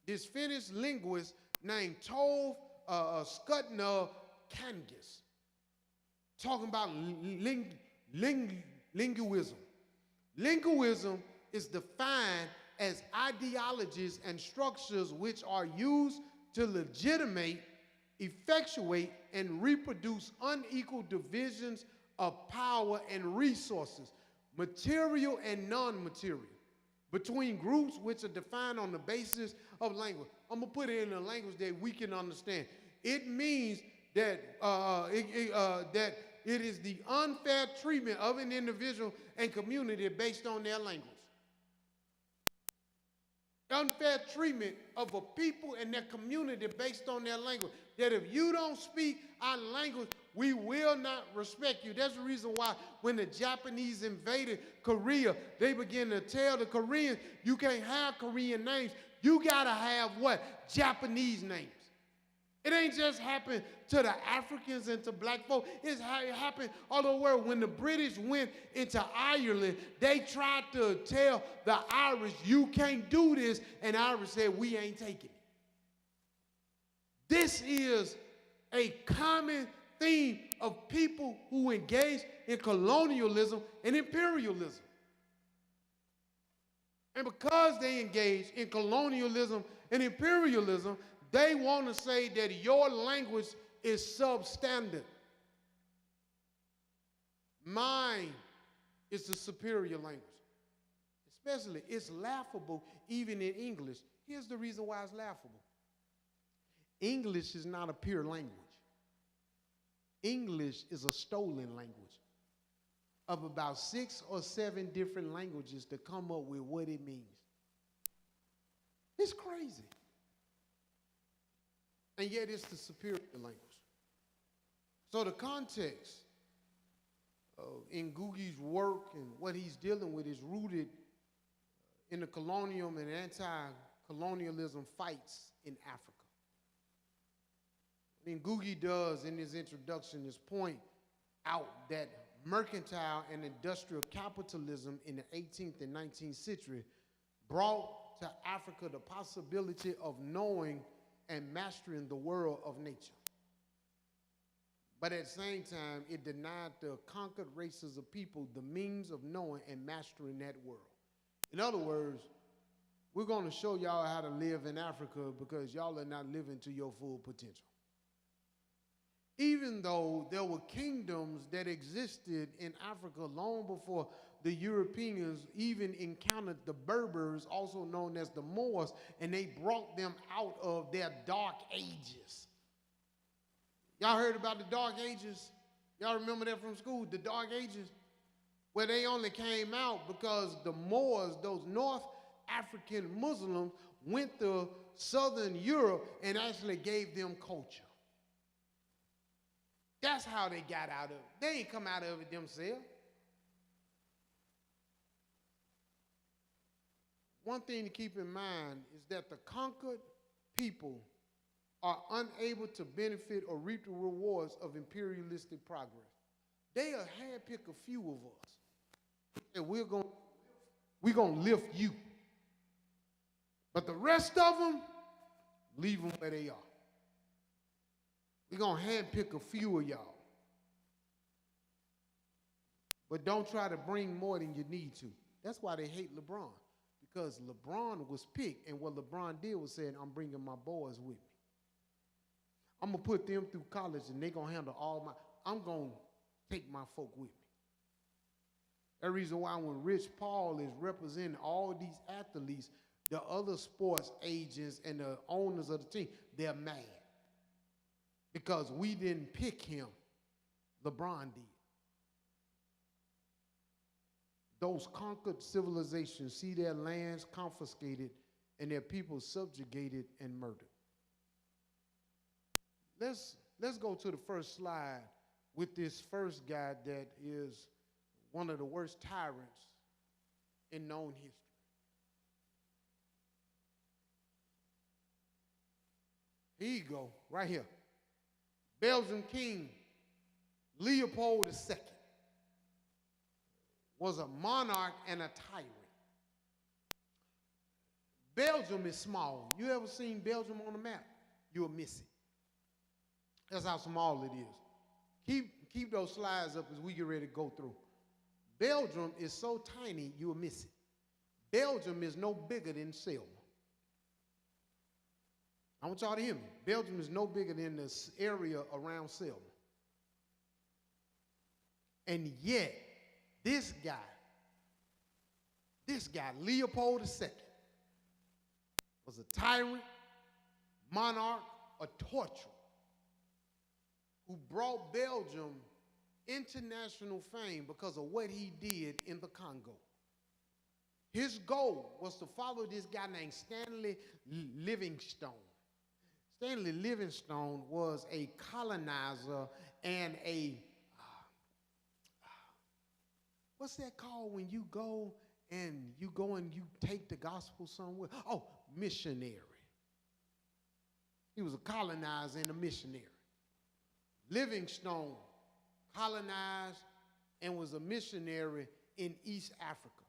This Finnish linguist named Tove Skutner Kangas, talking about linguism. Linguism is defined as ideologies and structures which are used to legitimate, effectuate, and reproduce unequal divisions of power and resources, material and non-material, between groups which are defined on the basis of language. I'm going to put it in a language that we can understand. It means that that it is the unfair treatment of an individual and community based on their language. Unfair treatment of a people and their community based on their language. That if you don't speak our language, we will not respect you. That's the reason why when the Japanese invaded Korea, they began to tell the Koreans, you can't have Korean names. You got to have what? Japanese names. It ain't just happened to the Africans and to black folk. It happened all over the world. When the British went into Ireland, they tried to tell the Irish, you can't do this. And Irish said, we ain't taking it. This is a common theme of people who engage in colonialism and imperialism. And because they engage in colonialism and imperialism, they want to say that your language is substandard. Mine is the superior language. Especially, it's laughable even in English. Here's the reason why it's laughable. English is not a pure language. English is a stolen language of about 6 or 7 different languages to come up with what it means. It's crazy. And yet it's the superior language. So the context in Ngugi's work and what he's dealing with is rooted in the colonial and anti-colonialism fights in Africa. And Ngugi does in his introduction is point out that mercantile and industrial capitalism in the 18th and 19th century brought to Africa the possibility of knowing and mastering the world of nature. But at the same time, it denied the conquered races of people the means of knowing and mastering that world. In other words, we're going to show y'all how to live in Africa because y'all are not living to your full potential. Even though there were kingdoms that existed in Africa long before the Europeans even encountered the Berbers, also known as the Moors, and they brought them out of their dark ages. Y'all heard about the Dark Ages? Y'all remember that from school, the Dark Ages? Where they only came out because the Moors, those North African Muslims, went to Southern Europe and actually gave them culture. That's how they got out of it. They ain't come out of it themselves. One thing to keep in mind is that the conquered people are unable to benefit or reap the rewards of imperialistic progress. They'll handpick a few of us, and we're going to lift you. But the rest of them, leave them where they are. We're going to handpick a few of y'all. But don't try to bring more than you need to. That's why they hate LeBron, because LeBron was picked, and what LeBron did was said, I'm bringing my boys with me. I'm going to put them through college, and they're going to handle I'm going to take my folk with me. That's the reason why when Rich Paul is representing all these athletes, the other sports agents and the owners of the team, they're mad. Because we didn't pick him, LeBron did. Those conquered civilizations see their lands confiscated and their people subjugated and murdered. Let's go to the first slide with this first guy that is one of the worst tyrants in known history. Here you go, right here. Belgian King Leopold II was a monarch and a tyrant. Belgium is small. You ever seen Belgium on a map? You'll miss it. That's how small it is. Keep those slides up as we get ready to go through. Belgium is so tiny, you'll miss it. Belgium is no bigger than Selma. I want y'all to hear me. Belgium is no bigger than this area around Selma. And yet, this guy, Leopold II, was a tyrant, monarch, a torturer, who brought Belgium international fame because of what he did in the Congo. His goal was to follow this guy named Stanley Livingstone. Stanley Livingstone was a colonizer and what's that called when you go and you take the gospel somewhere? Oh, missionary. He was a colonizer and a missionary. Livingstone colonized and was a missionary in East Africa.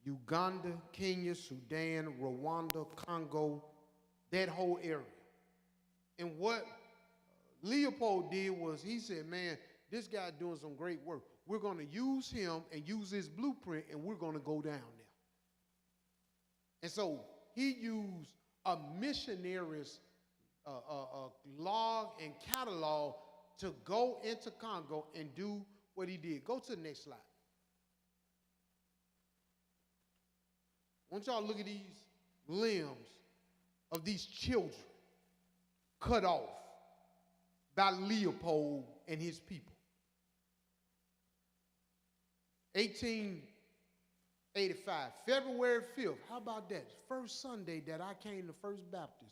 Uganda, Kenya, Sudan, Rwanda, Congo, that whole area. And what Leopold did was he said, man, this guy doing some great work. We're going to use him and use his blueprint, and we're going to go down there. And so he used a missionary's log and catalog to go into Congo and do what he did. Go to the next slide. I want y'all to look at these limbs of these children cut off by Leopold and his people. 1885, February 5th. How about that? First Sunday that I came to First Baptist.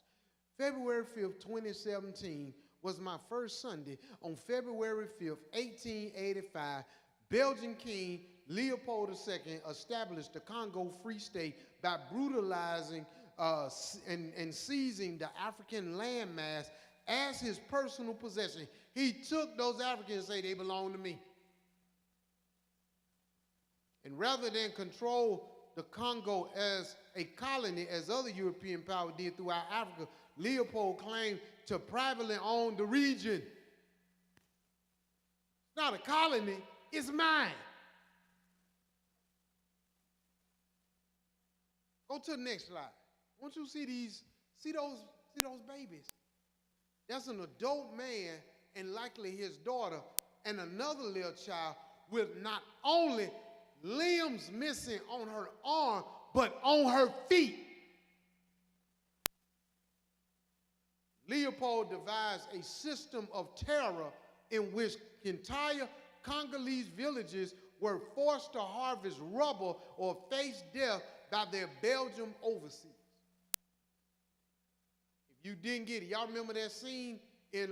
February 5th, 2017 was my first Sunday. On February 5th, 1885, Belgian King Leopold II established the Congo Free State by brutalizing and seizing the African landmass as his personal possession. He took those Africans and said, they belong to me. And rather than control the Congo as a colony, as other European powers did throughout Africa, Leopold claimed to privately own the region. It's not a colony, it's mine. Go to the next slide. I want you to see those babies. That's an adult man and likely his daughter and another little child with not only limbs missing on her arm, but on her feet. Leopold devised a system of terror in which entire Congolese villages were forced to harvest rubber or face death by their Belgian overseers. If you didn't get it, y'all remember that scene in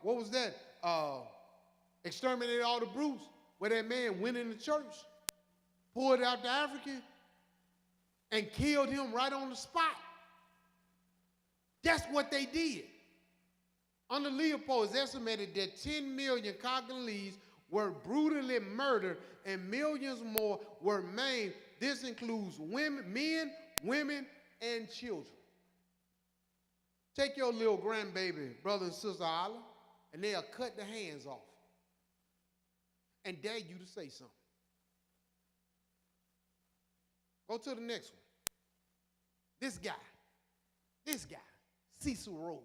what was that? Exterminated All the Brutes, where that man went in the church, pulled out the African, and killed him right on the spot. That's what they did. Under Leopold, it's estimated that 10 million Congolese were brutally murdered and millions more were maimed. This includes men, women, and children. Take your little grandbaby, brother and sister Isla, and they'll cut the hands off and dare you to say something. Go to the next one. This guy, Cecil Rhodes.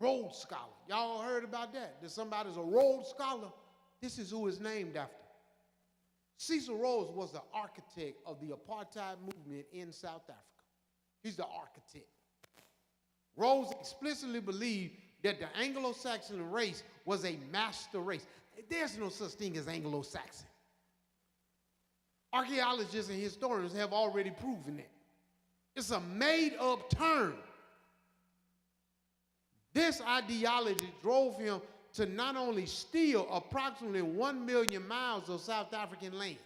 Rhodes Scholar. Y'all heard about that? That somebody's a Rhodes Scholar? This is who is named after. Cecil Rhodes was the architect of the apartheid movement in South Africa. He's the architect. Rhodes explicitly believed that the Anglo-Saxon race was a master race. There's no such thing as Anglo-Saxon. Archaeologists and historians have already proven that. It's a made-up term. This ideology drove him to not only steal approximately 1 million miles of South African land,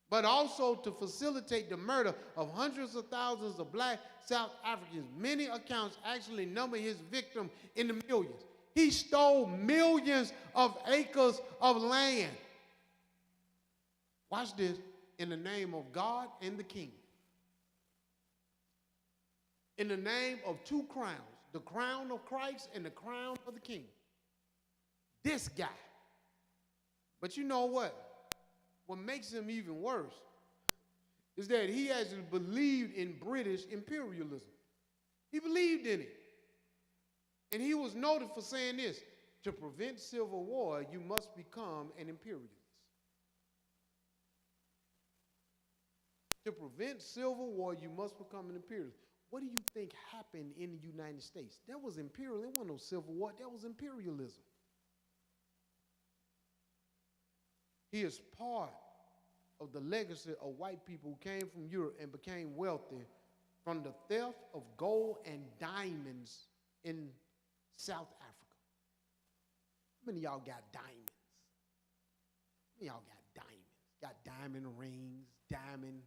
but also to facilitate the murder of hundreds of thousands of black South Africans. Many accounts actually number his victim in the millions. He stole millions of acres of land. Watch this, in the name of God and the king. In the name of two crowns, the crown of Christ and the crown of the king. This guy. But you know what? What makes him even worse is that he actually believed in British imperialism. He believed in it. And he was noted for saying this: to prevent civil war, you must become an imperialist. To prevent civil war, you must become an imperialist. What do you think happened in the United States? That was imperial. There wasn't no civil war. That was imperialism. He is part of the legacy of white people who came from Europe and became wealthy from the theft of gold and diamonds in South Africa. How many of y'all got diamonds? How many of y'all got diamonds? Got diamond rings, diamond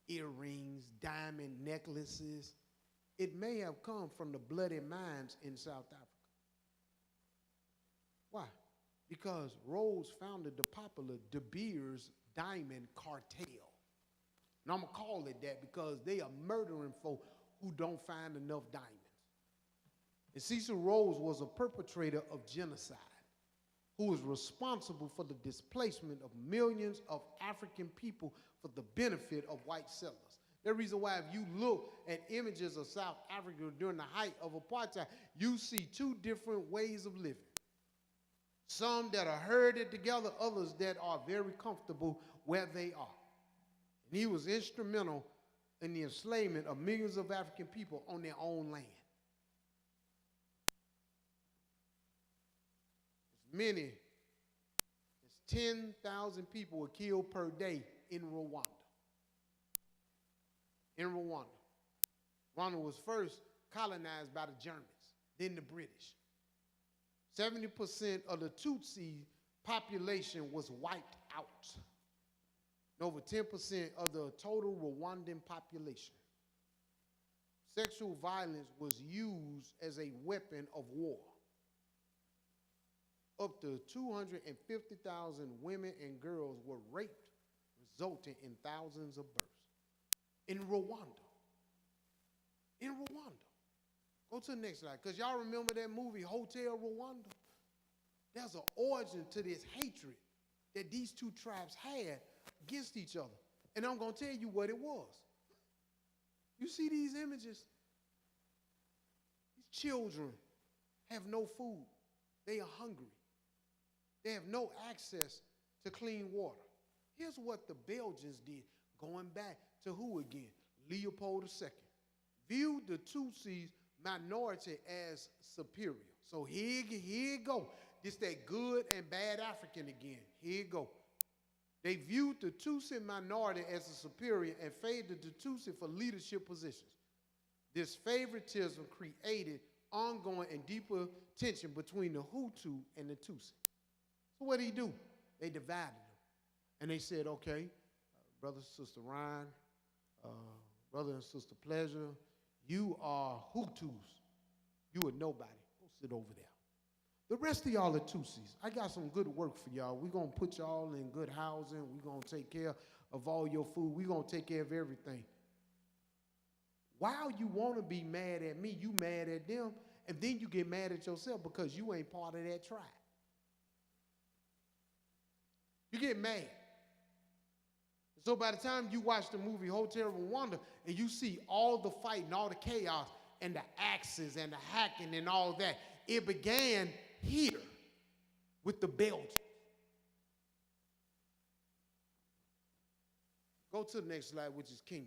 earrings, diamond necklaces. It may have come from the bloody mines in South Africa. Why? Because Rhodes founded the popular De Beers Diamond Cartel. And I'm going to call it that because they are murdering folk who don't find enough diamonds. And Cecil Rhodes was a perpetrator of genocide who was responsible for the displacement of millions of African people for the benefit of white settlers. The reason why if you look at images of South Africa during the height of apartheid, you see two different ways of living. Some that are herded together, others that are very comfortable where they are. And he was instrumental in the enslavement of millions of African people on their own land. As many as 10,000 people were killed per day in Rwanda. In Rwanda. Rwanda was first colonized by the Germans, then the British. 70% of the Tutsi population was wiped out. And over 10% of the total Rwandan population. Sexual violence was used as a weapon of war. Up to 250,000 women and girls were raped, resulting in thousands of births. In Rwanda. In Rwanda. Go to the next slide, because y'all remember that movie, Hotel Rwanda? There's an origin to this hatred that these two tribes had against each other. And I'm going to tell you what it was. You see these images? These children have no food. They are hungry. They have no access to clean water. Here's what the Belgians did, going back to who again? Leopold II. Viewed the Tutsis minority as superior. So here you go. This that good and bad African again. Here you go. They viewed the Tutsi minority as a superior and favored the Tutsi for leadership positions. This favoritism created ongoing and deeper tension between the Hutu and the Tutsi. So what did he do? They divided them. And they said, okay, brother, sister Ryan, brother and sister Pleasure, you are Hutus. You are nobody. Go sit over there. The rest of y'all are Tutsis. I got some good work for y'all. We're going to put y'all in good housing. We're going to take care of all your food. We're going to take care of everything. While you want to be mad at me, you mad at them, and then you get mad at yourself because you ain't part of that tribe. You get mad. So by the time you watch the movie Hotel Rwanda and you see all the fighting, all the chaos, and the axes and the hacking and all that, it began here with the Belgians. Go to the next slide, which is Kenya.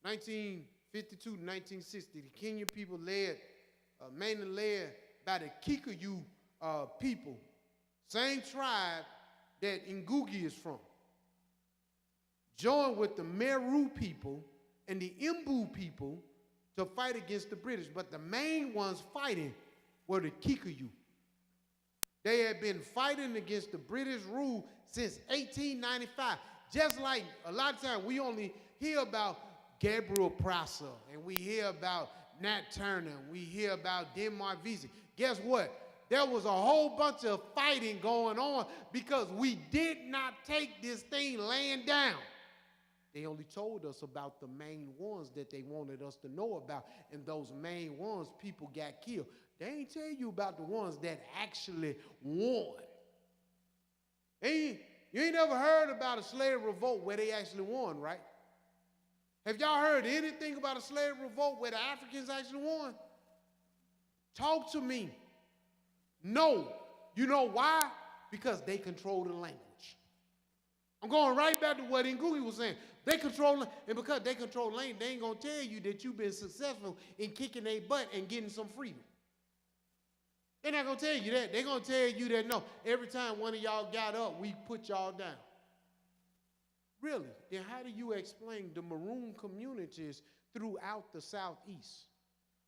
1952 to 1960, the Kenyan people mainly led by the Kikuyu people, same tribe that Ngugi is from, joined with the Meru people and the Imbu people to fight against the British. But the main ones fighting were the Kikuyu. They had been fighting against the British rule since 1895. Just like a lot of times we only hear about Gabriel Prosser and we hear about Nat Turner, and we hear about Denmark Vesey. Guess what? There was a whole bunch of fighting going on because we did not take this thing laying down. They only told us about the main ones that they wanted us to know about, and those main ones, people got killed. They ain't tell you about the ones that actually won. You ain't never heard about a slave revolt where they actually won, right? Have y'all heard anything about a slave revolt where the Africans actually won? Talk to me. No. You know why? Because they control the language. I'm going right back to what Ngugi was saying. They control, and because they control the language, they ain't going to tell you that you've been successful in kicking their butt and getting some freedom. They're not going to tell you that. They're going to tell you that, no, every time one of y'all got up, we put y'all down. Really? Then how do you explain the maroon communities throughout the Southeast?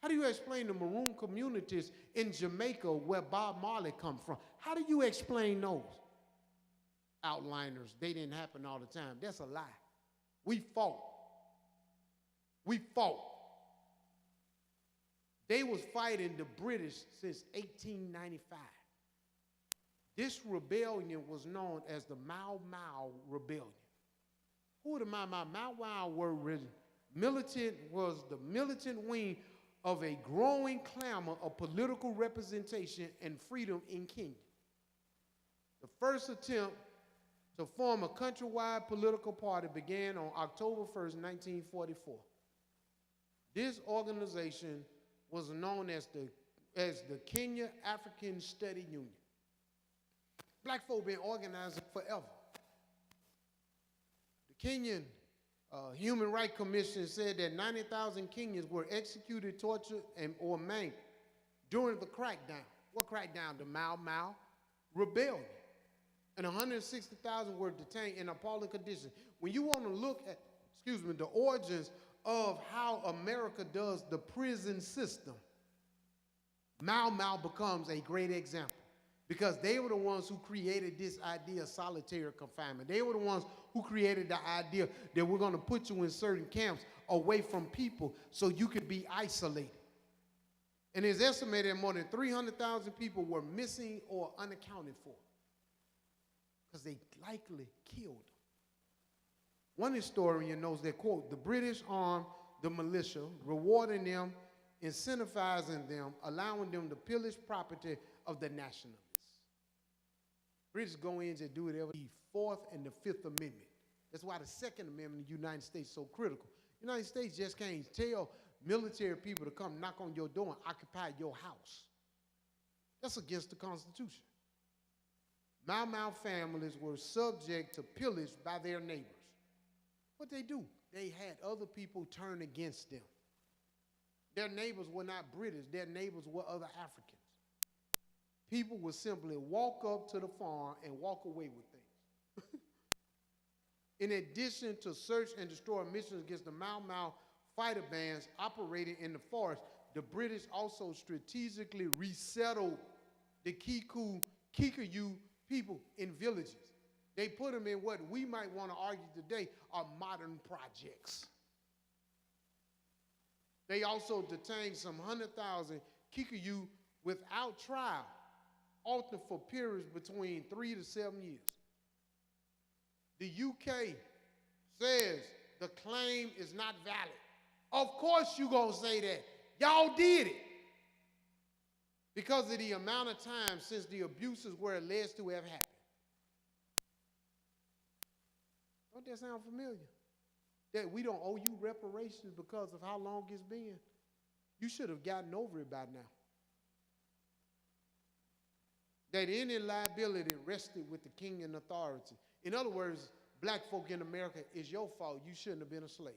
How do you explain the maroon communities in Jamaica where Bob Marley come from? How do you explain those? Outliners, they didn't happen all the time. That's a lie. We fought. We fought. They was fighting the British since 1895. This rebellion was known as the Mau Mau Rebellion. Who are the Mau Mau? Mau Mau were militant, was the militant wing of a growing clamor of political representation and freedom in Kenya. The first attempt to form a countrywide political party began on October 1st, 1944. This organization was known as the Kenya African Study Union. Black folk been organizing forever. The Kenyan Human Rights Commission said that 90,000 Kenyans were executed, tortured, or maimed during the crackdown. What crackdown? The Mau Mau rebellion. And 160,000 were detained in appalling conditions. When you want to look at, the origins of how America does the prison system, Mau Mau becomes a great example because they were the ones who created this idea of solitary confinement. They were the ones who created the idea that we're going to put you in certain camps away from people so you could be isolated. And it's estimated that more than 300,000 people were missing or unaccounted for because they likely killed them. One historian knows that, quote, the British armed the militia, rewarding them, incentivizing them, allowing them to pillage property of the nationalists. British go in and do whatever. The Fourth and the Fifth Amendment. That's why the Second Amendment of the United States is so critical. The United States just can't tell military people to come knock on your door and occupy your house. That's against the Constitution. Mau Mau families were subject to pillage by their neighbors. What they do? They had other people turn against them. Their neighbors were not British. Their neighbors were other Africans. People would simply walk up to the farm and walk away with things. In addition to search and destroy missions against the Mau Mau fighter bands operating in the forest, the British also strategically resettled the Kikuyu people in villages. They put them in what we might want to argue today are modern projects. They also detained some 100,000 Kikuyu without trial, often for periods between 3 to 7 years. The UK says the claim is not valid. Of course you're going to say that. Y'all did it. Because of the amount of time since the abuses were alleged to have happened. Don't that sound familiar? That we don't owe you reparations because of how long it's been. You should have gotten over it by now. That any liability rested with the king and authority. In other words, black folk in America, it's your fault. You shouldn't have been a slave.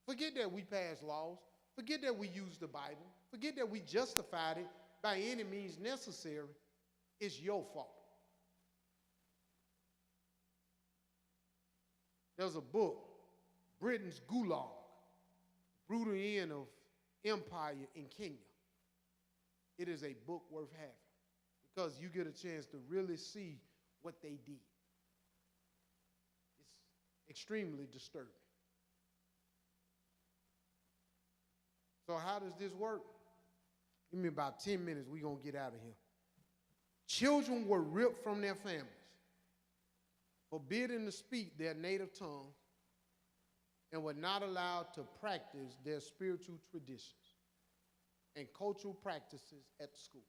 Forget that we passed laws. Forget that we used the Bible. Forget that we justified it by any means necessary. It's your fault. There's a book, Britain's Gulag, Brutal End of Empire in Kenya. It is a book worth having because you get a chance to really see what they did. It's extremely disturbing. So how does this work? Give me about 10 minutes, we're going to get out of here. Children were ripped from their families, forbidden to speak their native tongue, and were not allowed to practice their spiritual traditions and cultural practices at school.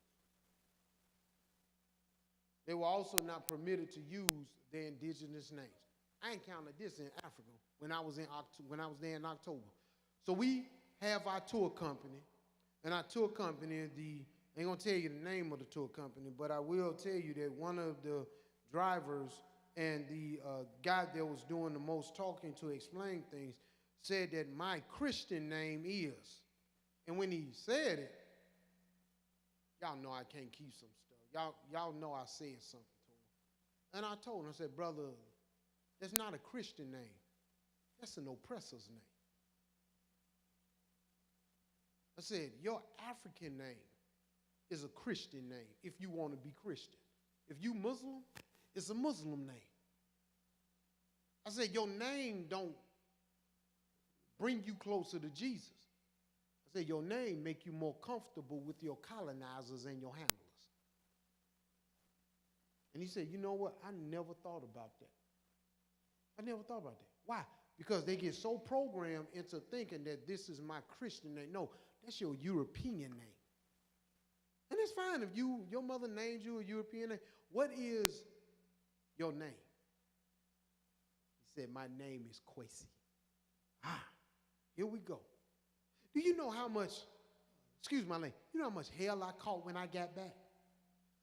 They were also not permitted to use their indigenous names. I encountered this in Africa when I was there in October. So we have our tour company, and our tour company, I ain't gonna tell you the name of the tour company, but I will tell you that one of the drivers and the guy that was doing the most talking to explain things said that my Christian name is. And when he said it, y'all know I can't keep some stuff. Y'all know I said something to him. And I told him, I said, brother, that's not a Christian name. That's an oppressor's name. I said, your African name is a Christian name if you want to be Christian. If you Muslim, it's a Muslim name. I said, your name don't bring you closer to Jesus. I said, your name make you more comfortable with your colonizers and your handlers. And he said, you know what? I never thought about that. I never thought about that. Why? Because they get so programmed into thinking that this is my Christian name. No, that's your European name. And it's fine if your mother named you a European name. What is your name? He said, my name is Kwesi. Here we go. Do you know how much, excuse my name, you know how much hell I caught when I got back?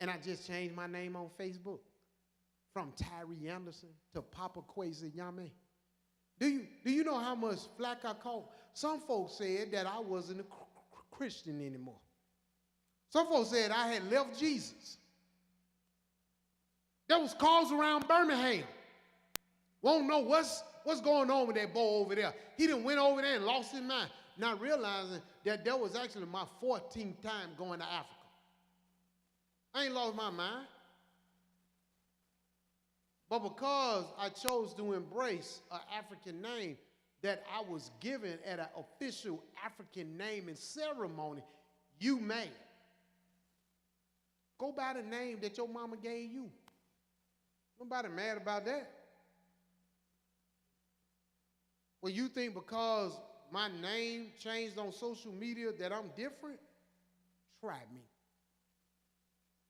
And I just changed my name on Facebook from Tyree Anderson to Papa Kwesi Yame. Do you know how much flack I caught? Some folks said that I wasn't a Christian anymore. Some folks said I had left Jesus. There was calls around Birmingham. Won't know what's going on with that boy over there. He done went over there and lost his mind, not realizing that that was actually my 14th time going to Africa. I ain't lost my mind. But because I chose to embrace an African name that I was given at an official African name and ceremony, you mad. Go by the name that your mama gave you. Nobody mad about that. Well, you think because my name changed on social media that I'm different? Try me.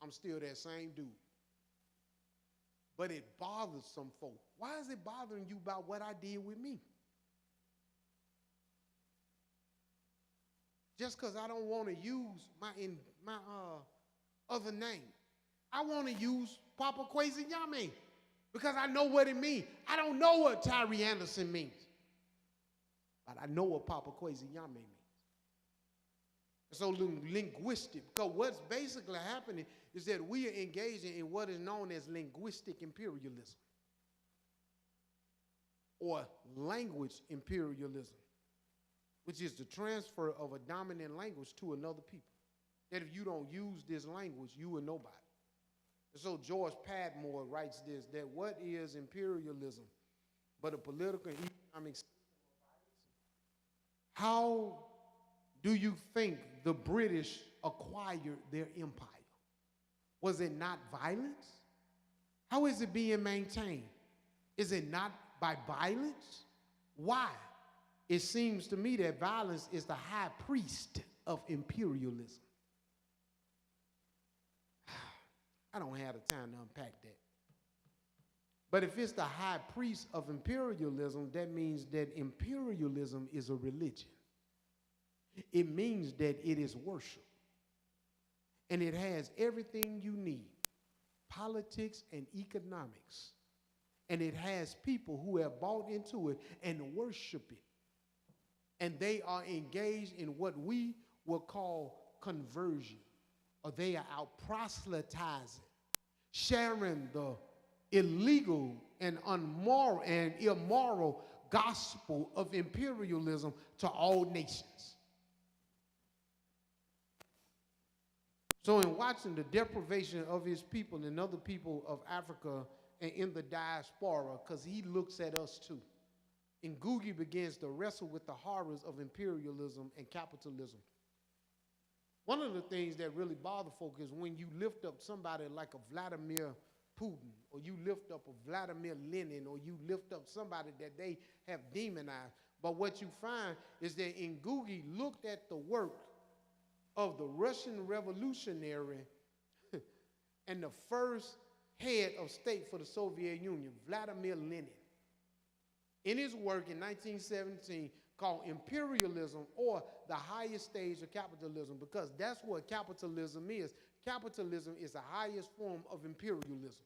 I'm still that same dude. But it bothers some folk. Why is it bothering you about what I did with me? Just because I don't want to use my other name. I want to use Papa Kwesi Yame because I know what it means. I don't know what Tyree Anderson means, but I know what Papa Kwesi Yame means. It's so linguistic, because what's basically happening is that we are engaging in what is known as linguistic imperialism or language imperialism, which is the transfer of a dominant language to another people. That if you don't use this language, you are nobody. And so George Padmore writes this, that what is imperialism but a political and economic system of violence? How do you think the British acquired their empire? Was it not violence? How is it being maintained? Is it not by violence? Why? It seems to me that violence is the high priest of imperialism. I don't have the time to unpack that. But if it's the high priest of imperialism, that means that imperialism is a religion. It means that it is worship. And it has everything you need, politics and economics. And it has people who have bought into it and worship it. And they are engaged in what we will call conversion. Or they are out proselytizing, sharing the illegal and immoral gospel of imperialism to all nations. So in watching the deprivation of his people and other people of Africa and in the diaspora, because he looks at us too, Ngugi begins to wrestle with the horrors of imperialism and capitalism. One of the things that really bother folk is when you lift up somebody like a Vladimir Putin, or you lift up a Vladimir Lenin, or you lift up somebody that they have demonized. But what you find is that Ngugi looked at the work of the Russian revolutionary and the first head of state for the Soviet Union, Vladimir Lenin, in his work in 1917 called Imperialism, or the highest stage of capitalism, because that's what capitalism is. Capitalism is the highest form of imperialism.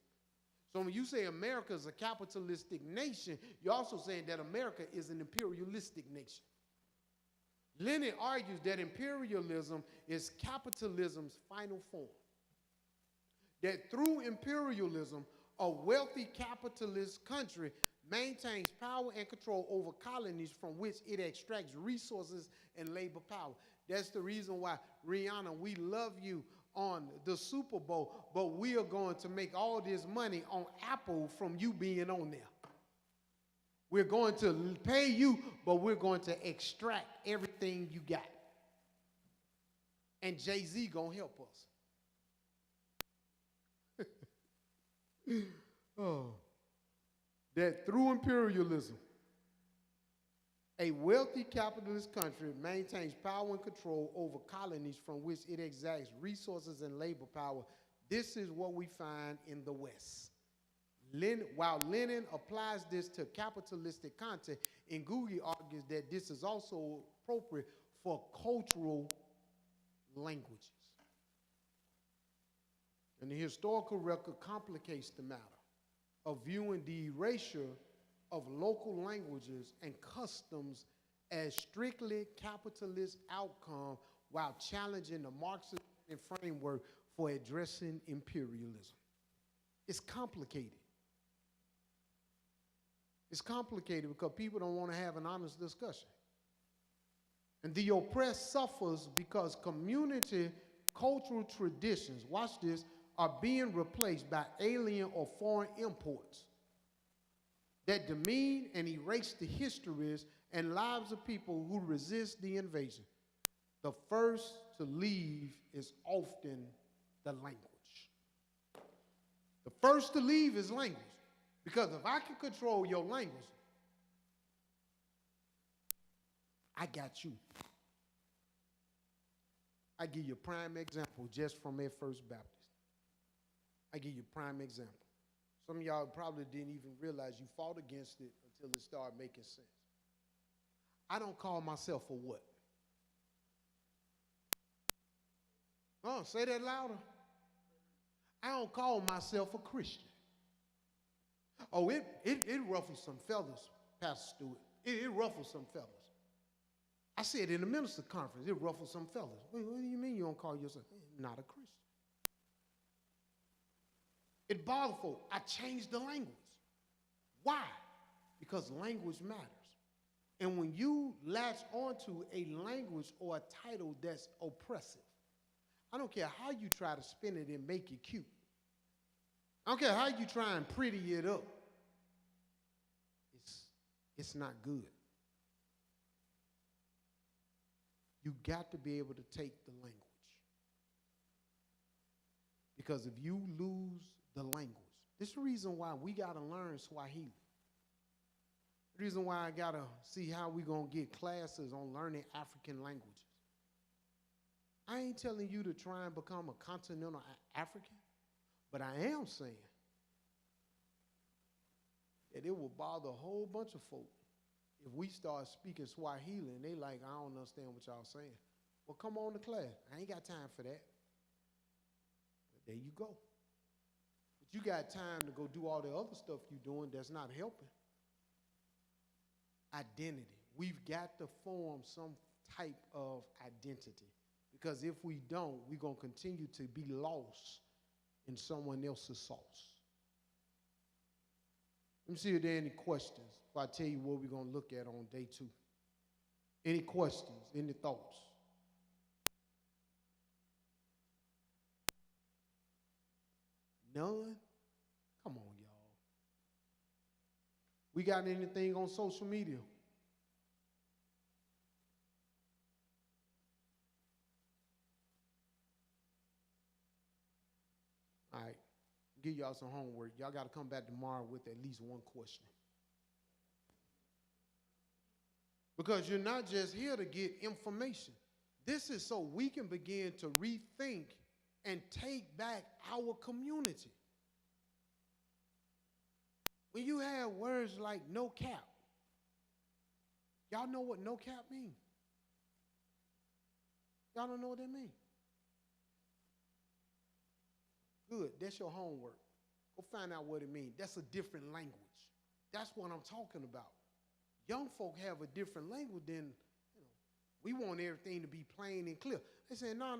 So when you say America is a capitalistic nation, you're also saying that America is an imperialistic nation. Lenin argues that imperialism is capitalism's final form. That through imperialism, a wealthy capitalist country maintains power and control over colonies from which it extracts resources and labor power. That's the reason why, Rihanna, we love you on the Super Bowl, but we are going to make all this money on Apple from you being on there. We're going to pay you, but we're going to extract everything you got. And Jay-Z gonna help us. Oh. that through imperialism, a wealthy capitalist country maintains power and control over colonies from which it exacts resources and labor power. This is what we find in the West. While Lenin applies this to capitalistic content, Ngugi argues that this is also appropriate for cultural languages. And the historical record complicates the matter of viewing the erasure of local languages and customs as strictly capitalist outcome while challenging the Marxist framework for addressing imperialism. It's complicated. It's complicated because people don't want to have an honest discussion. And the oppressed suffers because community cultural traditions, watch this, are being replaced by alien or foreign imports that demean and erase the histories and lives of people who resist the invasion. The first to leave is often the language. The first to leave is language. Because if I can control your language, I got you. I give you a prime example just from at First Baptist. I give you a prime example. Some of y'all probably didn't even realize you fought against it until it started making sense. I don't call myself a what? Oh, say that louder. I don't call myself a Christian. Oh, it ruffles some feathers, Pastor Stewart. It ruffles some feathers. I said in the minister conference, it ruffles some feathers. What do you mean you don't call yourself? Not a Christian. It bothered folk. I changed the language. Why? Because language matters. And when you latch onto a language or a title that's oppressive, I don't care how you try to spin it and make it cute. I don't care how you try and pretty it up. It's not good. You got to be able to take the language. Because if you lose the language, this is the reason why we got to learn Swahili. The reason why I got to see how we going to get classes on learning African languages. I ain't telling you to try and become a continental African, but I am saying that it will bother a whole bunch of folk if we start speaking Swahili and they like, I don't understand what y'all saying. Well, come on to class. I ain't got time for that. But there you go. But you got time to go do all the other stuff you're doing that's not helping. Identity. We've got to form some type of identity. Because if we don't, we're going to continue to be lost in someone else's sauce. Let me see if there are any questions before I tell you what we're going to look at on day 2. Any questions? Any thoughts? None? Come on, y'all. We got anything on social media? All right. Give y'all some homework. Y'all got to come back tomorrow with at least one question. Because you're not just here to get information. This is so we can begin to rethink and take back our community. When you have words like no cap, y'all know what no cap means? Y'all don't know what that means? Good, that's your homework. Go find out what it means. That's a different language. That's what I'm talking about. Young folk have a different language than, we want everything to be plain and clear. They say, no.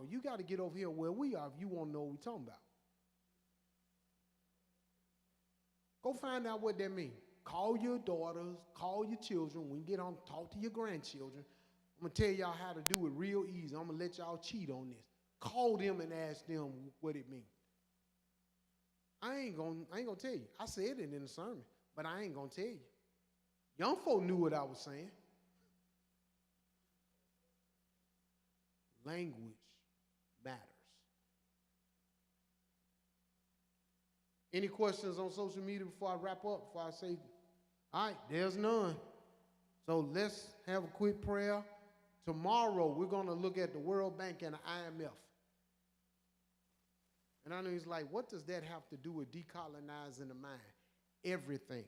You got to get over here where we are if you want to know what we're talking about. Go find out what that means. Call your daughters, call your children. When you get on, talk to your grandchildren. I'm going to tell y'all how to do it real easy. I'm going to let y'all cheat on this. Call them and ask them what it means. I ain't gonna tell you. I said it in the sermon, but I ain't gonna tell you. Young folk knew what I was saying. Language matters. Any questions on social media before I wrap up, before I say, all right, there's none. So let's have a quick prayer. Tomorrow, we're going to look at the World Bank and the IMF. And I know he's like, what does that have to do with decolonizing the mind? Everything.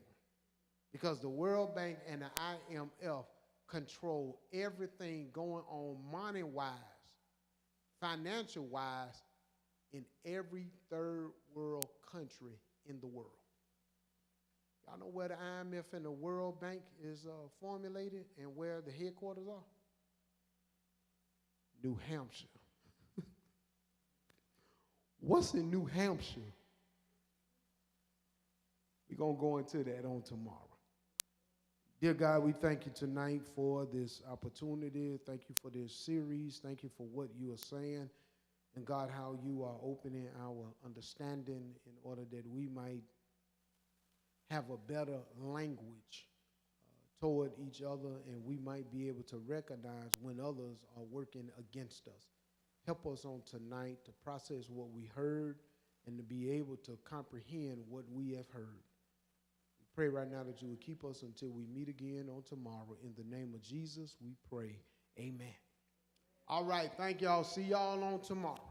Because the World Bank and the IMF control everything going on money-wise, financial-wise, in every third world country in the world. Y'all know where the IMF and the World Bank is formulated and where the headquarters are? New Hampshire. What's in New Hampshire? We're going to go into that on tomorrow. Dear God, we thank you tonight for this opportunity. Thank you for this series. Thank you for what you are saying. And God, how you are opening our understanding in order that we might have a better language toward each other, and we might be able to recognize when others are working against us. Help us on tonight to process what we heard and to be able to comprehend what we have heard. We pray right now that you would keep us until we meet again on tomorrow. In the name of Jesus, we pray. Amen. All right, thank y'all. See y'all on tomorrow.